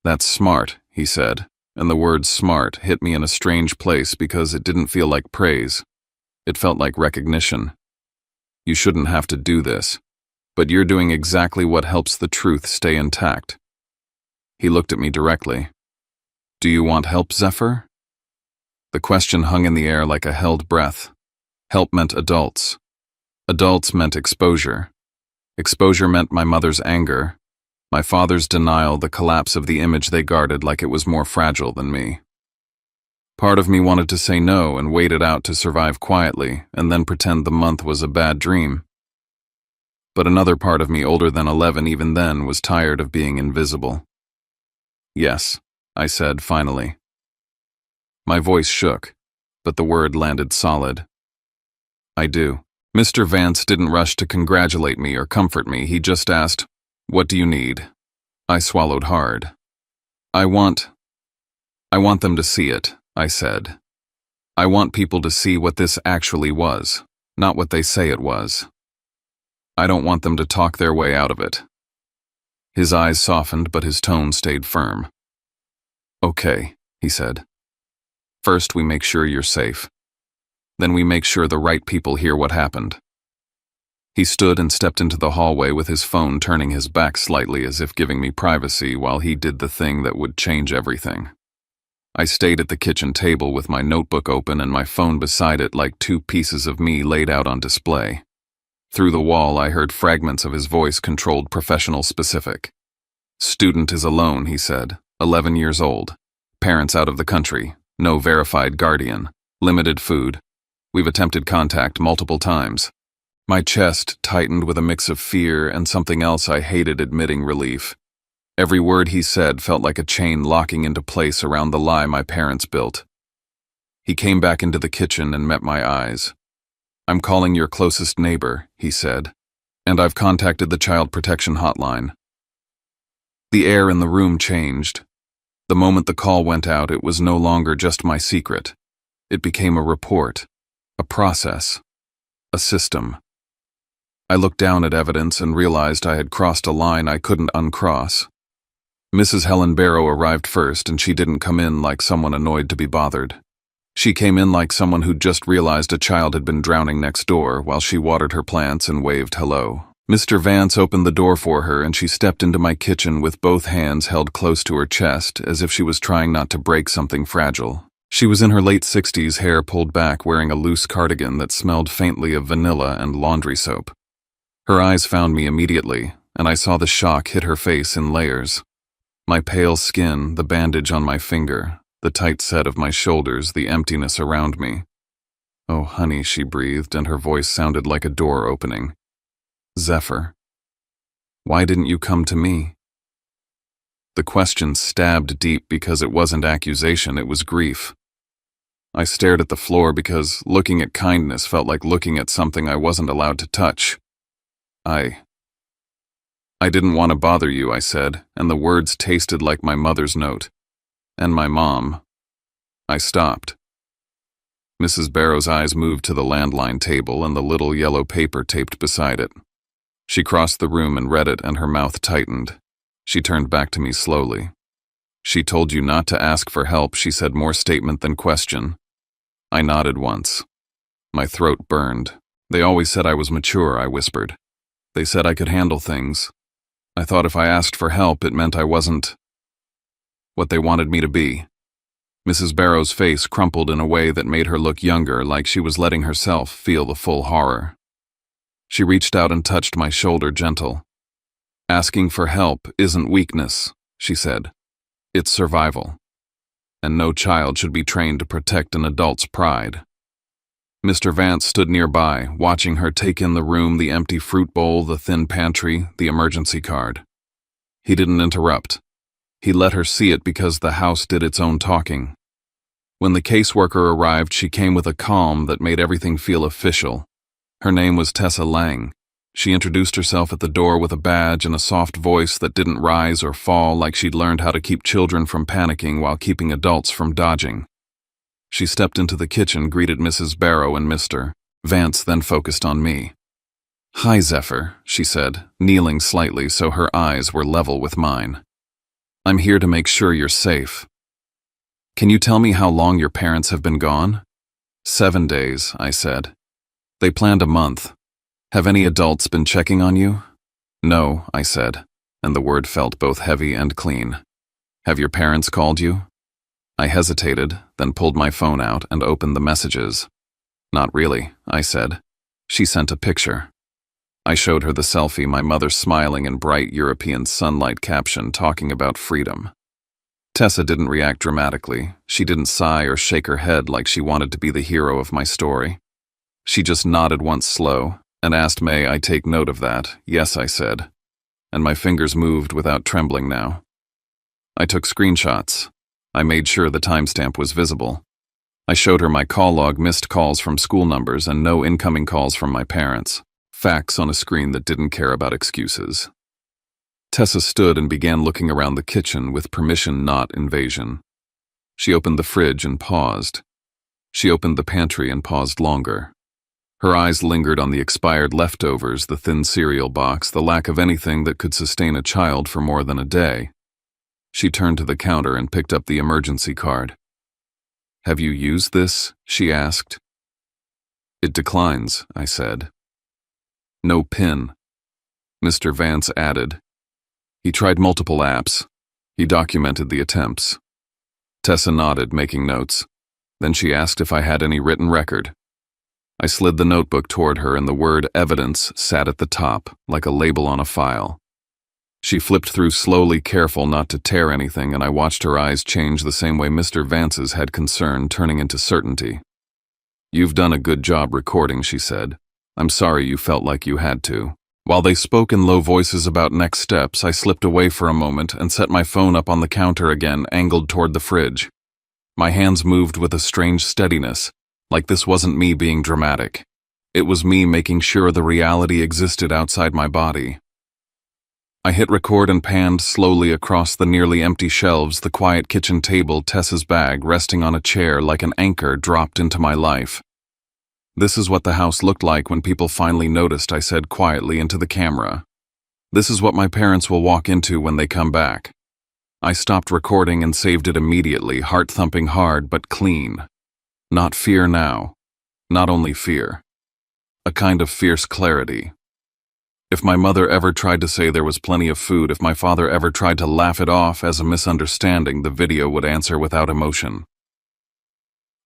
That's smart, he said, and the word smart hit me in a strange place because it didn't feel like praise. It felt like recognition. You shouldn't have to do this, but you're doing exactly what helps the truth stay intact. He looked at me directly. Do you want help, Zephyr? The question hung in the air like a held breath. Help meant adults. Adults meant exposure. Exposure meant my mother's anger, my father's denial, the collapse of the image they guarded like it was more fragile than me. Part of me wanted to say no and wait it out to survive quietly and then pretend the month was a bad dream. But another part of me, older than 11 even then, was tired of being invisible. Yes, I said finally. My voice shook, but the word landed solid. I do. Mr. Vance didn't rush to congratulate me or comfort me. He just asked, "What do you need?" I swallowed hard. I want them to see it, I said. I want people to see what this actually was, not what they say it was. I don't want them to talk their way out of it. His eyes softened, but his tone stayed firm. Okay, he said. First, we make sure you're safe. Then we make sure the right people hear what happened. He stood and stepped into the hallway with his phone, turning his back slightly as if giving me privacy while he did the thing that would change everything. I stayed at the kitchen table with my notebook open and my phone beside it like two pieces of me laid out on display. Through the wall, I heard fragments of his voice, controlled, professional, specific. Student is alone, he said, 11 years old. Parents out of the country. No verified guardian. Limited food. We've attempted contact multiple times. My chest tightened with a mix of fear and something else I hated admitting, relief. Every word he said felt like a chain locking into place around the lie my parents built. He came back into the kitchen and met my eyes. I'm calling your closest neighbor, he said, and I've contacted the Child Protection Hotline. The air in the room changed. The moment the call went out, it was no longer just my secret. It became a report, a process. A system. I looked down at evidence and realized I had crossed a line I couldn't uncross. Mrs. Helen Barrow arrived first, and she didn't come in like someone annoyed to be bothered. She came in like someone who'd just realized a child had been drowning next door while she watered her plants and waved hello. Mr. Vance opened the door for her, and she stepped into my kitchen with both hands held close to her chest, as if she was trying not to break something fragile. She was in her late 60s, hair pulled back, wearing a loose cardigan that smelled faintly of vanilla and laundry soap. Her eyes found me immediately, and I saw the shock hit her face in layers. My pale skin, the bandage on my finger, the tight set of my shoulders, the emptiness around me. "Oh, honey," she breathed, and her voice sounded like a door opening. "Zephyr, why didn't you come to me?" The question stabbed deep because it wasn't accusation, it was grief. I stared at the floor because looking at kindness felt like looking at something I wasn't allowed to touch. I didn't want to bother you," I said, and the words tasted like my mother's note. "And my mom." I stopped. Mrs. Barrow's eyes moved to the landline table and the little yellow paper taped beside it. She crossed the room and read it, and her mouth tightened. She turned back to me slowly. "She told you not to ask for help," she said, more statement than question. I nodded once. My throat burned. "They always said I was mature," I whispered. "They said I could handle things. I thought if I asked for help, it meant I wasn't what they wanted me to be." Mrs. Barrow's face crumpled in a way that made her look younger, like she was letting herself feel the full horror. She reached out and touched my shoulder, gentle. "Asking for help isn't weakness," she said. "It's survival. And no child should be trained to protect an adult's pride." Mr. Vance stood nearby, watching her take in the room, the empty fruit bowl, the thin pantry, the emergency card. He didn't interrupt. He let her see it because the house did its own talking. When the caseworker arrived, she came with a calm that made everything feel official. Her name was Tessa Lang. She introduced herself at the door with a badge and a soft voice that didn't rise or fall, like she'd learned how to keep children from panicking while keeping adults from dodging. She stepped into the kitchen, greeted Mrs. Barrow and Mr. Vance, then focused on me. "Hi, Zephyr," she said, kneeling slightly so her eyes were level with mine. "I'm here to make sure you're safe. Can you tell me how long your parents have been gone?" 7 days, I said. "They planned a month. Have any adults been checking on you?" "No," I said, and the word felt both heavy and clean. "Have your parents called you?" I hesitated, then pulled my phone out and opened the messages. "Not really," I said. She sent a picture. I showed her the selfie, my mother smiling in bright European sunlight, caption talking about freedom. Tessa didn't react dramatically. She didn't sigh or shake her head like she wanted to be the hero of my story. She just nodded once slow and asked, "May I take note of that?" "Yes," I said, and my fingers moved without trembling now. I took screenshots. I made sure the timestamp was visible. I showed her my call log, missed calls from school numbers, and no incoming calls from my parents. Facts on a screen that didn't care about excuses. Tessa stood and began looking around the kitchen with permission, not invasion. She opened the fridge and paused. She opened the pantry and paused longer. Her eyes lingered on the expired leftovers, the thin cereal box, the lack of anything that could sustain a child for more than a day. She turned to the counter and picked up the emergency card. "Have you used this?" she asked. "It declines," I said. "No PIN," Mr. Vance added. He tried multiple apps. He documented the attempts. Tessa nodded, making notes. Then she asked if I had any written record. I slid the notebook toward her, and the word evidence sat at the top, like a label on a file. She flipped through slowly, careful not to tear anything, and I watched her eyes change the same way Mr. Vance's had concern, turning into certainty. "You've done a good job recording," she said. "I'm sorry you felt like you had to." While they spoke in low voices about next steps, I slipped away for a moment and set my phone up on the counter again, angled toward the fridge. My hands moved with a strange steadiness, like this wasn't me being dramatic. It was me making sure the reality existed outside my body. I hit record and panned slowly across the nearly empty shelves, the quiet kitchen table, Tessa's bag resting on a chair like an anchor dropped into my life. "This is what the house looked like when people finally noticed," I said quietly into the camera. "This is what my parents will walk into when they come back." I stopped recording and saved it immediately, heart thumping hard but clean. Not fear now. Not only fear. A kind of fierce clarity. If my mother ever tried to say there was plenty of food, if my father ever tried to laugh it off as a misunderstanding, the video would answer without emotion.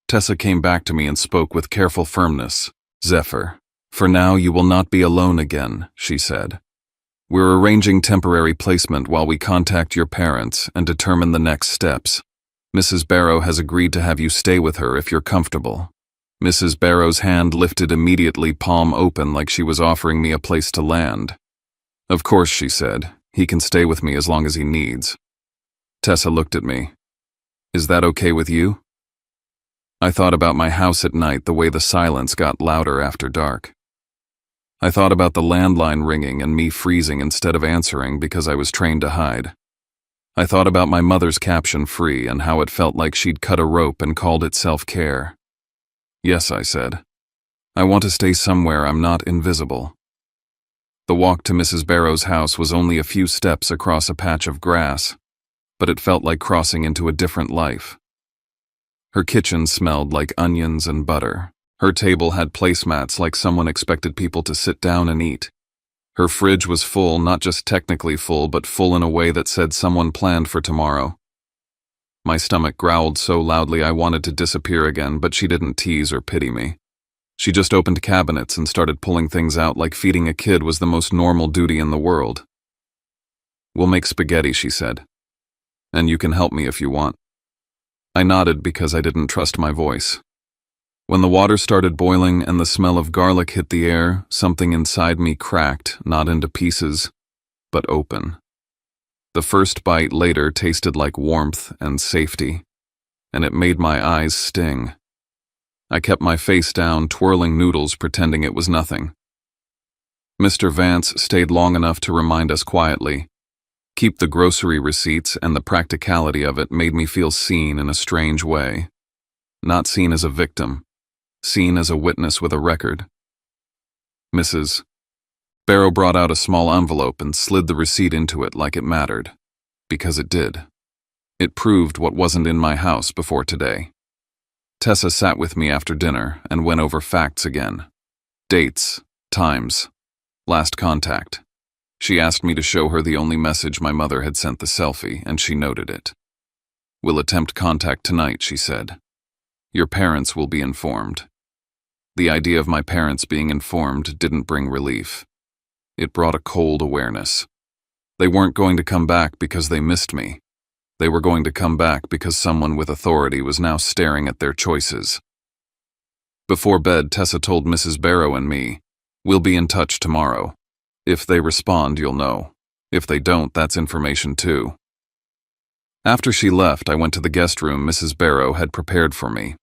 Tessa came back to me and spoke with careful firmness. "Zephyr, for now you will not be alone again," she said. "We're arranging temporary placement while we contact your parents and determine the next steps. Mrs. Barrow has agreed to have you stay with her if you're comfortable." Mrs. Barrow's hand lifted immediately, palm open, like she was offering me a place to land. "Of course," she said. "He can stay with me as long as he needs." Tessa looked at me. "Is that okay with you?" I thought about my house at night, the way the silence got louder after dark. I thought about the landline ringing and me freezing instead of answering because I was trained to hide. I thought about my mother's caption free and how it felt like she'd cut a rope and called it self-care. "Yes," I said. "I want to stay somewhere I'm not invisible." The walk to Mrs. Barrow's house was only a few steps across a patch of grass, but it felt like crossing into a different life. Her kitchen smelled like onions and butter. Her table had placemats like someone expected people to sit down and eat. Her fridge was full, not just technically full, but full in a way that said someone planned for tomorrow. My stomach growled so loudly I wanted to disappear again, but she didn't tease or pity me. She just opened cabinets and started pulling things out like feeding a kid was the most normal duty in the world. "We'll make spaghetti," she said. "And you can help me if you want." I nodded because I didn't trust my voice. When the water started boiling and the smell of garlic hit the air, something inside me cracked, not into pieces, but open. The first bite later tasted like warmth and safety, and it made my eyes sting. I kept my face down, twirling noodles, pretending it was nothing. Mr. Vance stayed long enough to remind us quietly. Keep the grocery receipts, and the practicality of it made me feel seen in a strange way. Not seen as a victim, seen as a witness with a record. Mrs. Barrow brought out a small envelope and slid the receipt into it like it mattered. Because it did. It proved what wasn't in my house before today. Tessa sat with me after dinner and went over facts again. Dates, times, last contact. She asked me to show her the only message my mother had sent, the selfie, and she noted it. "We'll attempt contact tonight," she said. "Your parents will be informed." The idea of my parents being informed didn't bring relief. It brought a cold awareness. They weren't going to come back because they missed me. They were going to come back because someone with authority was now staring at their choices. Before bed, Tessa told Mrs. Barrow and me, "We'll be in touch tomorrow. If they respond, you'll know. If they don't, that's information too." After she left, I went to the guest room Mrs. Barrow had prepared for me.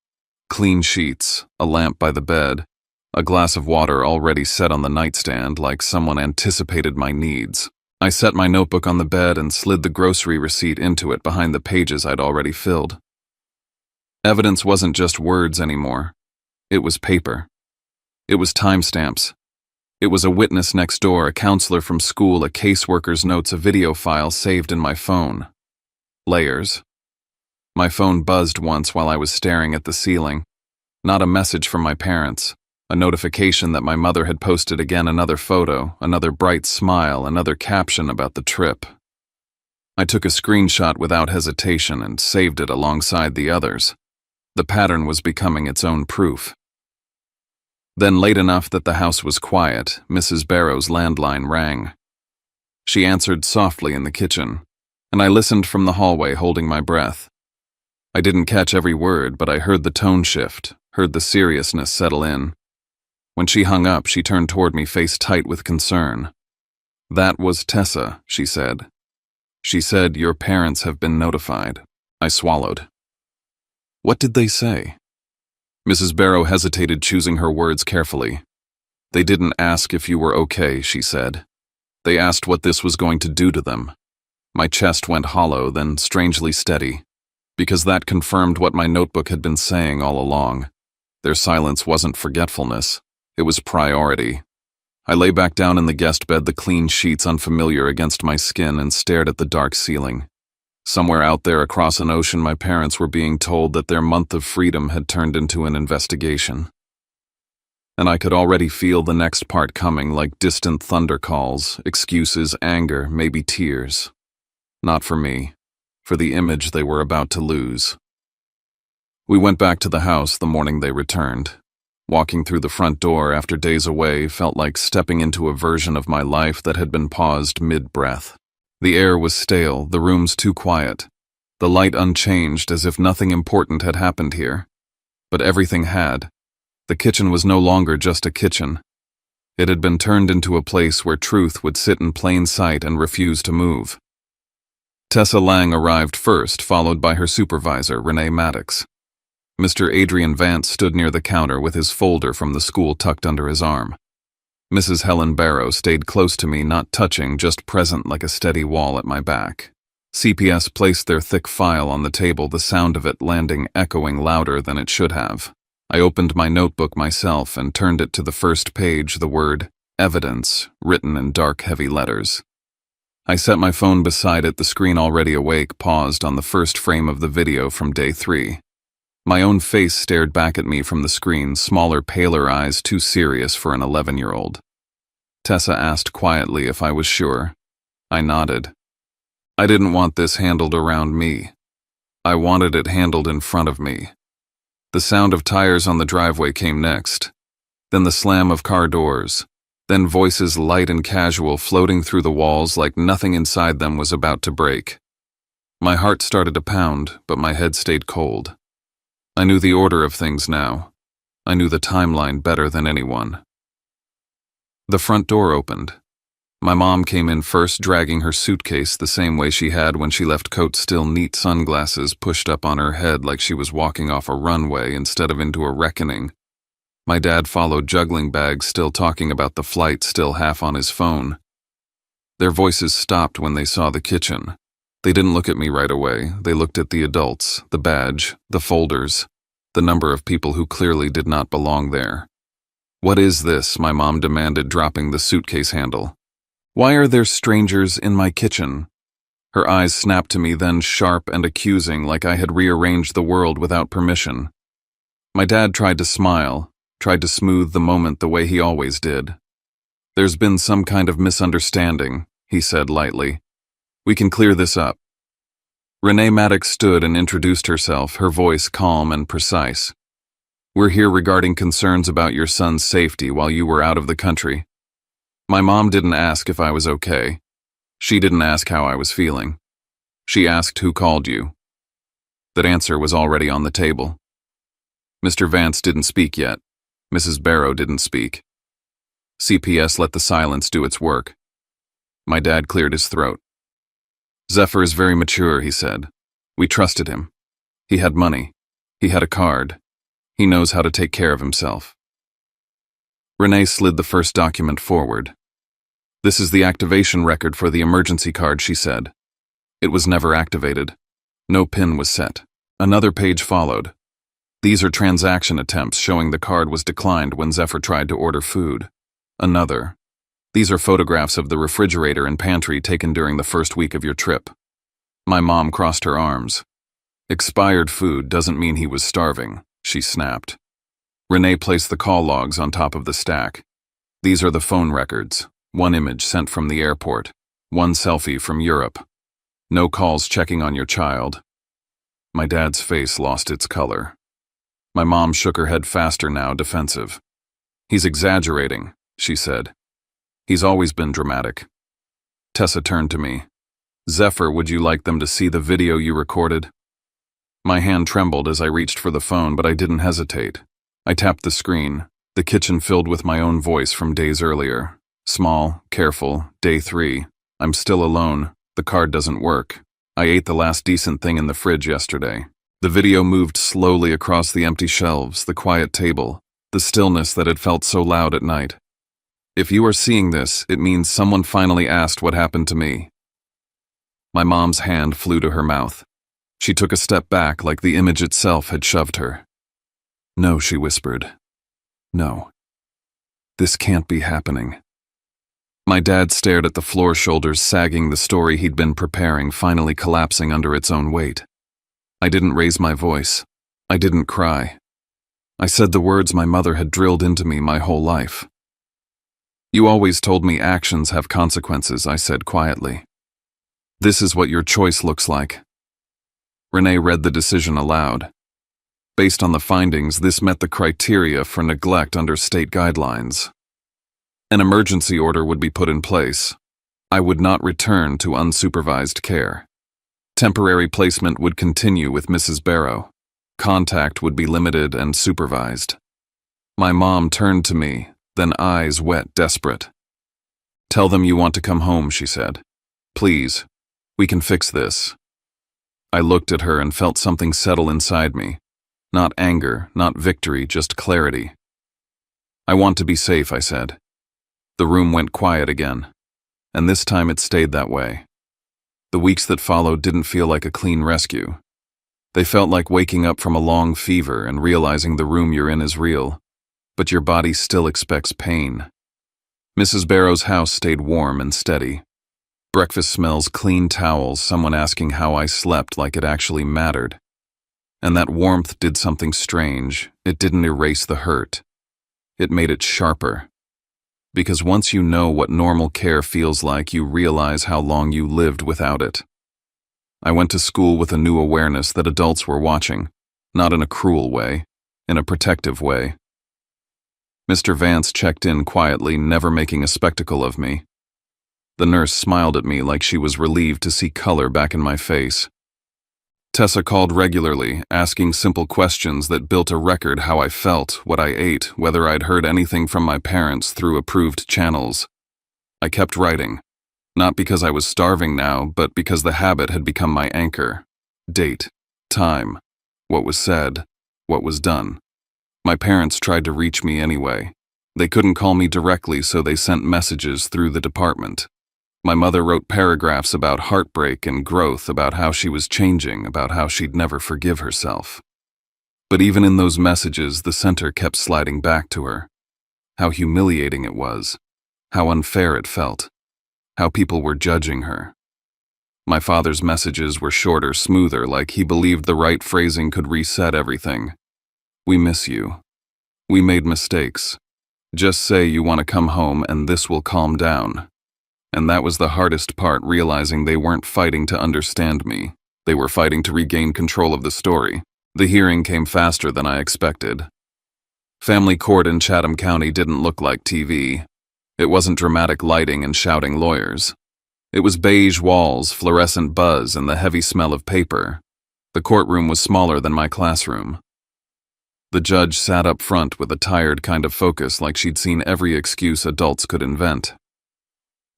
Clean sheets, a lamp by the bed, a glass of water already set on the nightstand like someone anticipated my needs. I set my notebook on the bed and slid the grocery receipt into it behind the pages I'd already filled. Evidence wasn't just words anymore. It was paper. It was timestamps. It was a witness next door, a counselor from school, a caseworker's notes, a video file saved in my phone. Layers. My phone buzzed once while I was staring at the ceiling. Not a message from my parents. A notification that my mother had posted again, another photo, another bright smile, another caption about the trip. I took a screenshot without hesitation and saved it alongside the others. The pattern was becoming its own proof. Then, late enough that the house was quiet, Mrs. Barrow's landline rang. She answered softly in the kitchen, and I listened from the hallway, holding my breath. I didn't catch every word, but I heard the tone shift, heard the seriousness settle in. When she hung up, she turned toward me, face tight with concern. "That was Tessa," she said. "She said your parents have been notified." I swallowed. "What did they say?" Mrs. Barrow hesitated, choosing her words carefully. "They didn't ask if you were okay," she said. "They asked what this was going to do to them." My chest went hollow, then strangely steady, because that confirmed what my notebook had been saying all along. Their silence wasn't forgetfulness. It was priority. I lay back down in the guest bed, the clean sheets unfamiliar against my skin, and stared at the dark ceiling. Somewhere out there across an ocean, my parents were being told that their month of freedom had turned into an investigation. And I could already feel the next part coming, like distant thunder calls, excuses, anger, maybe tears. Not for me, for the image they were about to lose. We went back to the house the morning they returned. Walking through the front door after days away felt like stepping into a version of my life that had been paused mid-breath. The air was stale, the rooms too quiet, the light unchanged, as if nothing important had happened here. But everything had. The kitchen was no longer just a kitchen. It had been turned into a place where truth would sit in plain sight and refuse to move. Tessa Lang arrived first, followed by her supervisor, Renee Maddox. Mr. Adrian Vance stood near the counter with his folder from the school tucked under his arm. Mrs. Helen Barrow stayed close to me, not touching, just present like a steady wall at my back. CPS placed their thick file on the table, the sound of it landing echoing louder than it should have. I opened my notebook myself and turned it to the first page, the word evidence written in dark, heavy letters. I set my phone beside it, the screen already awake, paused on the first frame of the video from day 3. My own face stared back at me from the screen, smaller, paler eyes too serious for an 11-year-old. Tessa asked quietly if I was sure. I nodded. I didn't want this handled around me. I wanted it handled in front of me. The sound of tires on the driveway came next, then the slam of car doors, then voices light and casual floating through the walls like nothing inside them was about to break. My heart started to pound, but my head stayed cold. I knew the order of things now. I knew the timeline better than anyone. The front door opened. My mom came in first, dragging her suitcase the same way she had when she left, coat still neat, sunglasses pushed up on her head like she was walking off a runway instead of into a reckoning. My dad followed, juggling bags, still talking about the flight, still half on his phone. Their voices stopped when they saw the kitchen. They didn't look at me right away. They looked at the adults, the badge, the folders, the number of people who clearly did not belong there. "What is this?" my mom demanded, dropping the suitcase handle. "Why are there strangers in my kitchen?" Her eyes snapped to me, then sharp and accusing, like I had rearranged the world without permission. My dad tried to smile, tried to smooth the moment the way he always did. "There's been some kind of misunderstanding," he said lightly. "We can clear this up." Renee Maddox stood and introduced herself, her voice calm and precise. "We're here regarding concerns about your son's safety while you were out of the country." My mom didn't ask if I was okay. She didn't ask how I was feeling. She asked who called you. That answer was already on the table. Mr. Vance didn't speak yet. Mrs. Barrow didn't speak. CPS let the silence do its work. My dad cleared his throat. "Zephyr is very mature," he said. "We trusted him. He had money. He had a card. He knows how to take care of himself." Renee slid the first document forward. "This is the activation record for the emergency card," she said. It was never activated. No PIN was set. Another page followed. "These are transaction attempts showing the card was declined when Zephyr tried to order food." Another. "These are photographs of the refrigerator and pantry taken during the first week of your trip." My mom crossed her arms. "Expired food doesn't mean he was starving," she snapped. Renee placed the call logs on top of the stack. "These are the phone records. One image sent from the airport. One selfie from Europe. No calls checking on your child." My dad's face lost its color. My mom shook her head faster now, defensive. "He's exaggerating," she said. "He's always been dramatic." Tessa turned to me. "Zephyr, would you like them to see the video you recorded?" My hand trembled as I reached for the phone, but I didn't hesitate. I tapped the screen, the kitchen filled with my own voice from days earlier. Small, careful, day 3. "I'm still alone. The card doesn't work. I ate the last decent thing in the fridge yesterday." The video moved slowly across the empty shelves, the quiet table, the stillness that had felt so loud at night. "If you are seeing this, it means someone finally asked what happened to me." My mom's hand flew to her mouth. She took a step back like the image itself had shoved her. No, she whispered. No. This can't be happening. My dad stared at the floor, shoulders sagging, the story he'd been preparing finally collapsing under its own weight. I didn't raise my voice. I didn't cry. I said the words my mother had drilled into me my whole life. You always told me actions have consequences, I said quietly. This is what your choice looks like. Renee read the decision aloud. Based on the findings, this met the criteria for neglect under state guidelines. An emergency order would be put in place. I would not return to unsupervised care. Temporary placement would continue with Mrs. Barrow. Contact would be limited and supervised. My mom turned to me, then eyes wet, desperate. Tell them you want to come home, she said. Please, we can fix this. I looked at her and felt something settle inside me. Not anger, not victory, just clarity. I want to be safe, I said. The room went quiet again, and this time it stayed that way. The weeks that followed didn't feel like a clean rescue. They felt like waking up from a long fever and realizing the room you're in is real, but your body still expects pain. Mrs. Barrow's house stayed warm and steady. Breakfast smells, clean towels, someone asking how I slept like it actually mattered. And that warmth did something strange. It didn't erase the hurt. It made it sharper. Because once you know what normal care feels like, you realize how long you lived without it. I went to school with a new awareness that adults were watching, not in a cruel way, in a protective way. Mr. Vance checked in quietly, never making a spectacle of me. The nurse smiled at me like she was relieved to see color back in my face. Tessa called regularly, asking simple questions that built a record: how I felt, what I ate, whether I'd heard anything from my parents through approved channels. I kept writing, not because I was starving now, but because the habit had become my anchor. Date, time, what was said, what was done. My parents tried to reach me anyway. They couldn't call me directly, so they sent messages through the department. My mother wrote paragraphs about heartbreak and growth, about how she was changing, about how she'd never forgive herself. But even in those messages, the center kept sliding back to her. How humiliating it was. How unfair it felt. How people were judging her. My father's messages were shorter, smoother, like he believed the right phrasing could reset everything. We miss you. We made mistakes. Just say you want to come home and this will calm down. And that was the hardest part, realizing they weren't fighting to understand me. They were fighting to regain control of the story. The hearing came faster than I expected. Family court in Chatham County didn't look like TV. It wasn't dramatic lighting and shouting lawyers. It was beige walls, fluorescent buzz, and the heavy smell of paper. The courtroom was smaller than my classroom. The judge sat up front with a tired kind of focus, like she'd seen every excuse adults could invent.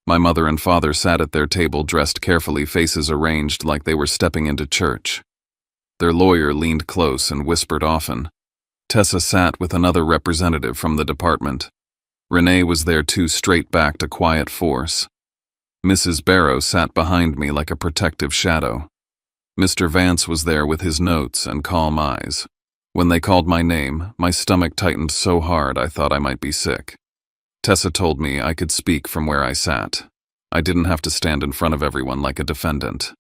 My mother and father sat at their table, dressed carefully, faces arranged like they were stepping into church. Their lawyer leaned close and whispered often. Tessa sat with another representative from the department. Renee was there too, straight-backed, a quiet force. Mrs. Barrow sat behind me like a protective shadow. Mr. Vance was there with his notes and calm eyes. When they called my name, my stomach tightened so hard I thought I might be sick. Tessa told me I could speak from where I sat. I didn't have to stand in front of everyone like a defendant.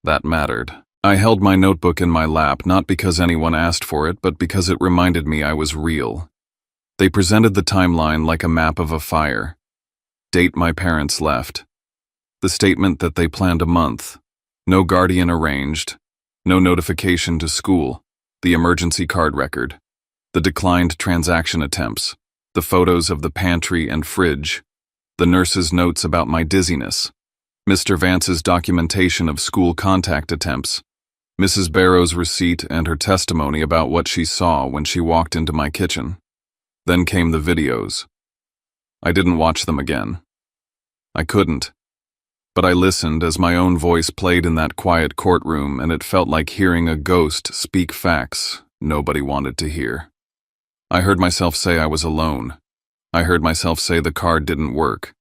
That mattered. I held my notebook in my lap, not because anyone asked for it, but because it reminded me I was real. They presented the timeline like a map of a fire. Date my parents left. The statement that they planned a month. No guardian arranged. No notification to school. The emergency card record. The declined transaction attempts. The photos of the pantry and fridge, the nurse's notes about my dizziness, Mr. Vance's documentation of school contact attempts, Mrs. Barrow's receipt and her testimony about what she saw when she walked into my kitchen. Then came the videos. I didn't watch them again. I couldn't. But I listened as my own voice played in that quiet courtroom, and it felt like hearing a ghost speak facts nobody wanted to hear. I heard myself say I was alone. I heard myself say the card didn't work.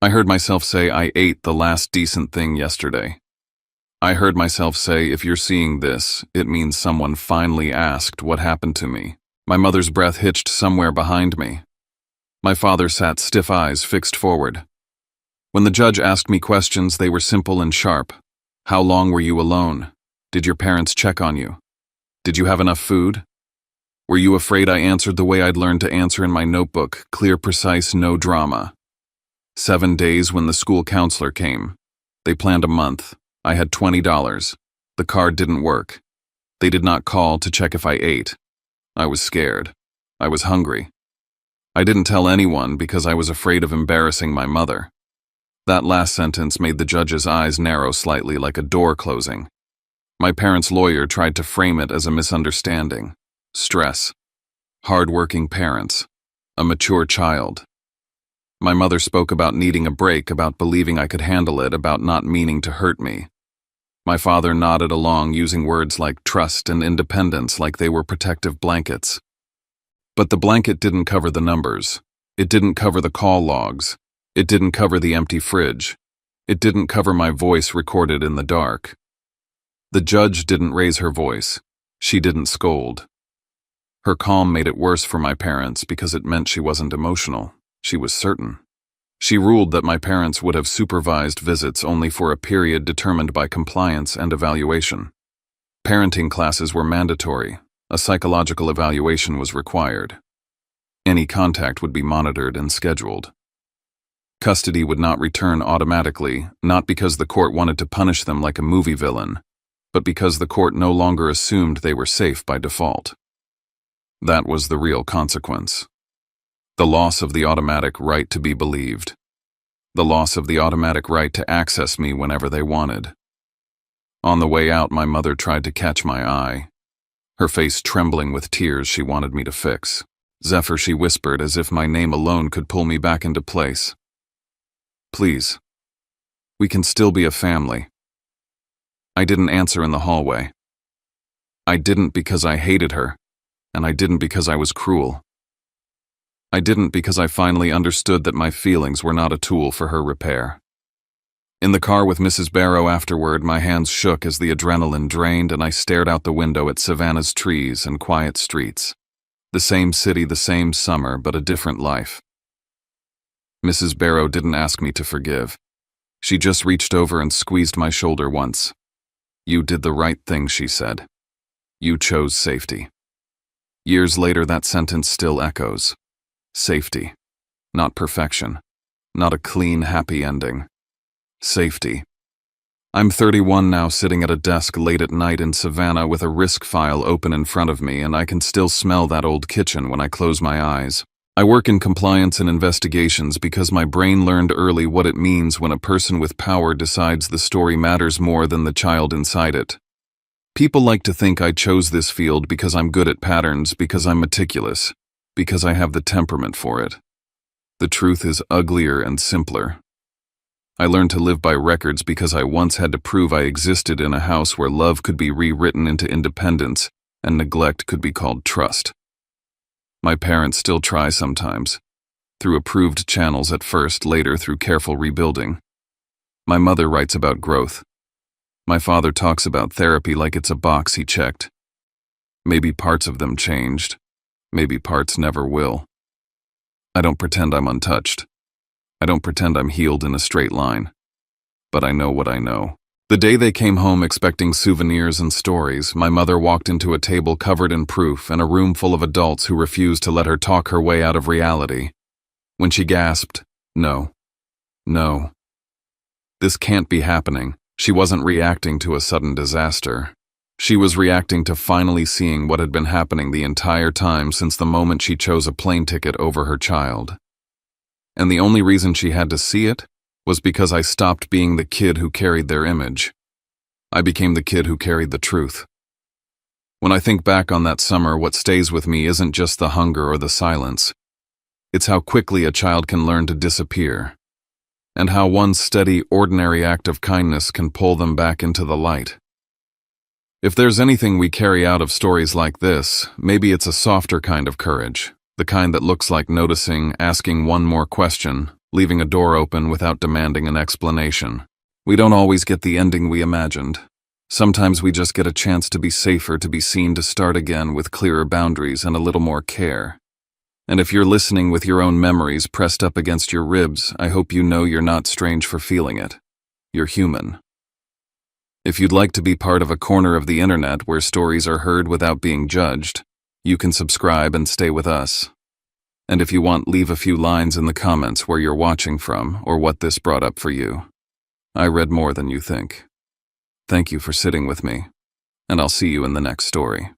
I heard myself say I ate the last decent thing yesterday. I heard myself say, if you're seeing this, it means someone finally asked what happened to me. My mother's breath hitched somewhere behind me. My father sat stiff eyes fixed forward. When the judge asked me questions, they were simple and sharp. How long were you alone? Did your parents check on you? Did you have enough food? Were you afraid? I answered the way I'd learned to answer in my notebook, clear, precise, no drama. 7 days when the school counselor came. They planned a month. I had $20. The card didn't work. They did not call to check if I ate. I was scared. I was hungry. I didn't tell anyone because I was afraid of embarrassing my mother. That last sentence made the judge's eyes narrow slightly, like a door closing. My parents' lawyer tried to frame it as a misunderstanding. Stress. Hard-working parents. A mature child. My mother spoke about needing a break, about believing I could handle it, about not meaning to hurt me. My father nodded along, using words like trust and independence like they were protective blankets. But the blanket didn't cover the numbers. It didn't cover the call logs. It didn't cover the empty fridge. It didn't cover my voice recorded in the dark. The judge didn't raise her voice. She didn't scold. Her calm made it worse for my parents because it meant she wasn't emotional. She was certain. She ruled that my parents would have supervised visits only for a period determined by compliance and evaluation. Parenting classes were mandatory. A psychological evaluation was required. Any contact would be monitored and scheduled. Custody would not return automatically, not because the court wanted to punish them like a movie villain, but because the court no longer assumed they were safe by default. That was the real consequence. The loss of the automatic right to be believed. The loss of the automatic right to access me whenever they wanted. On the way out, my mother tried to catch my eye. Her face trembling with tears she wanted me to fix. Zephyr, she whispered, as if my name alone could pull me back into place. Please. We can still be a family. I didn't answer in the hallway. I didn't because I hated her, and I didn't because I was cruel. I didn't because I finally understood that my feelings were not a tool for her repair. In the car with Mrs. Barrow afterward, my hands shook as the adrenaline drained and I stared out the window at Savannah's trees and quiet streets. The same city, the same summer, but a different life. Mrs. Barrow didn't ask me to forgive. She just reached over and squeezed my shoulder once. You did the right thing, she said. You chose safety. Years later, that sentence still echoes. Safety. Not perfection. Not a clean, happy ending. Safety. I'm 31 now, sitting at a desk late at night in Savannah with a risk file open in front of me, and I can still smell that old kitchen when I close my eyes. I work in compliance and investigations because my brain learned early what it means when a person with power decides the story matters more than the child inside it. People like to think I chose this field because I'm good at patterns, because I'm meticulous, because I have the temperament for it. The truth is uglier and simpler. I learned to live by records because I once had to prove I existed in a house where love could be rewritten into independence and neglect could be called trust. My parents still try sometimes, through approved channels at first, later through careful rebuilding. My mother writes about growth. My father talks about therapy like it's a box he checked. Maybe parts of them changed. Maybe parts never will. I don't pretend I'm untouched. I don't pretend I'm healed in a straight line. But I know what I know. The day they came home expecting souvenirs and stories, my mother walked into a table covered in proof and a room full of adults who refused to let her talk her way out of reality. When she gasped, "No. No. This can't be happening," she wasn't reacting to a sudden disaster. She was reacting to finally seeing what had been happening the entire time since the moment she chose a plane ticket over her child. And the only reason she had to see it was because I stopped being the kid who carried their image. I became the kid who carried the truth. When I think back on that summer, what stays with me isn't just the hunger or the silence. It's how quickly a child can learn to disappear, and how one steady, ordinary act of kindness can pull them back into the light. If there's anything we carry out of stories like this, maybe it's a softer kind of courage, the kind that looks like noticing, asking one more question, leaving a door open without demanding an explanation. We don't always get the ending we imagined, Sometimes we just get a chance to be safer, to be seen, to start again with clearer boundaries and a little more care. And if you're listening with your own memories pressed up against your ribs, I hope you know you're not strange for feeling it. You're human. If you'd like to be part of a corner of the internet where stories are heard without being judged, you can subscribe and stay with us. And if you want, leave a few lines in the comments where you're watching from or what this brought up for you. I read more than you think. Thank you for sitting with me, and I'll see you in the next story.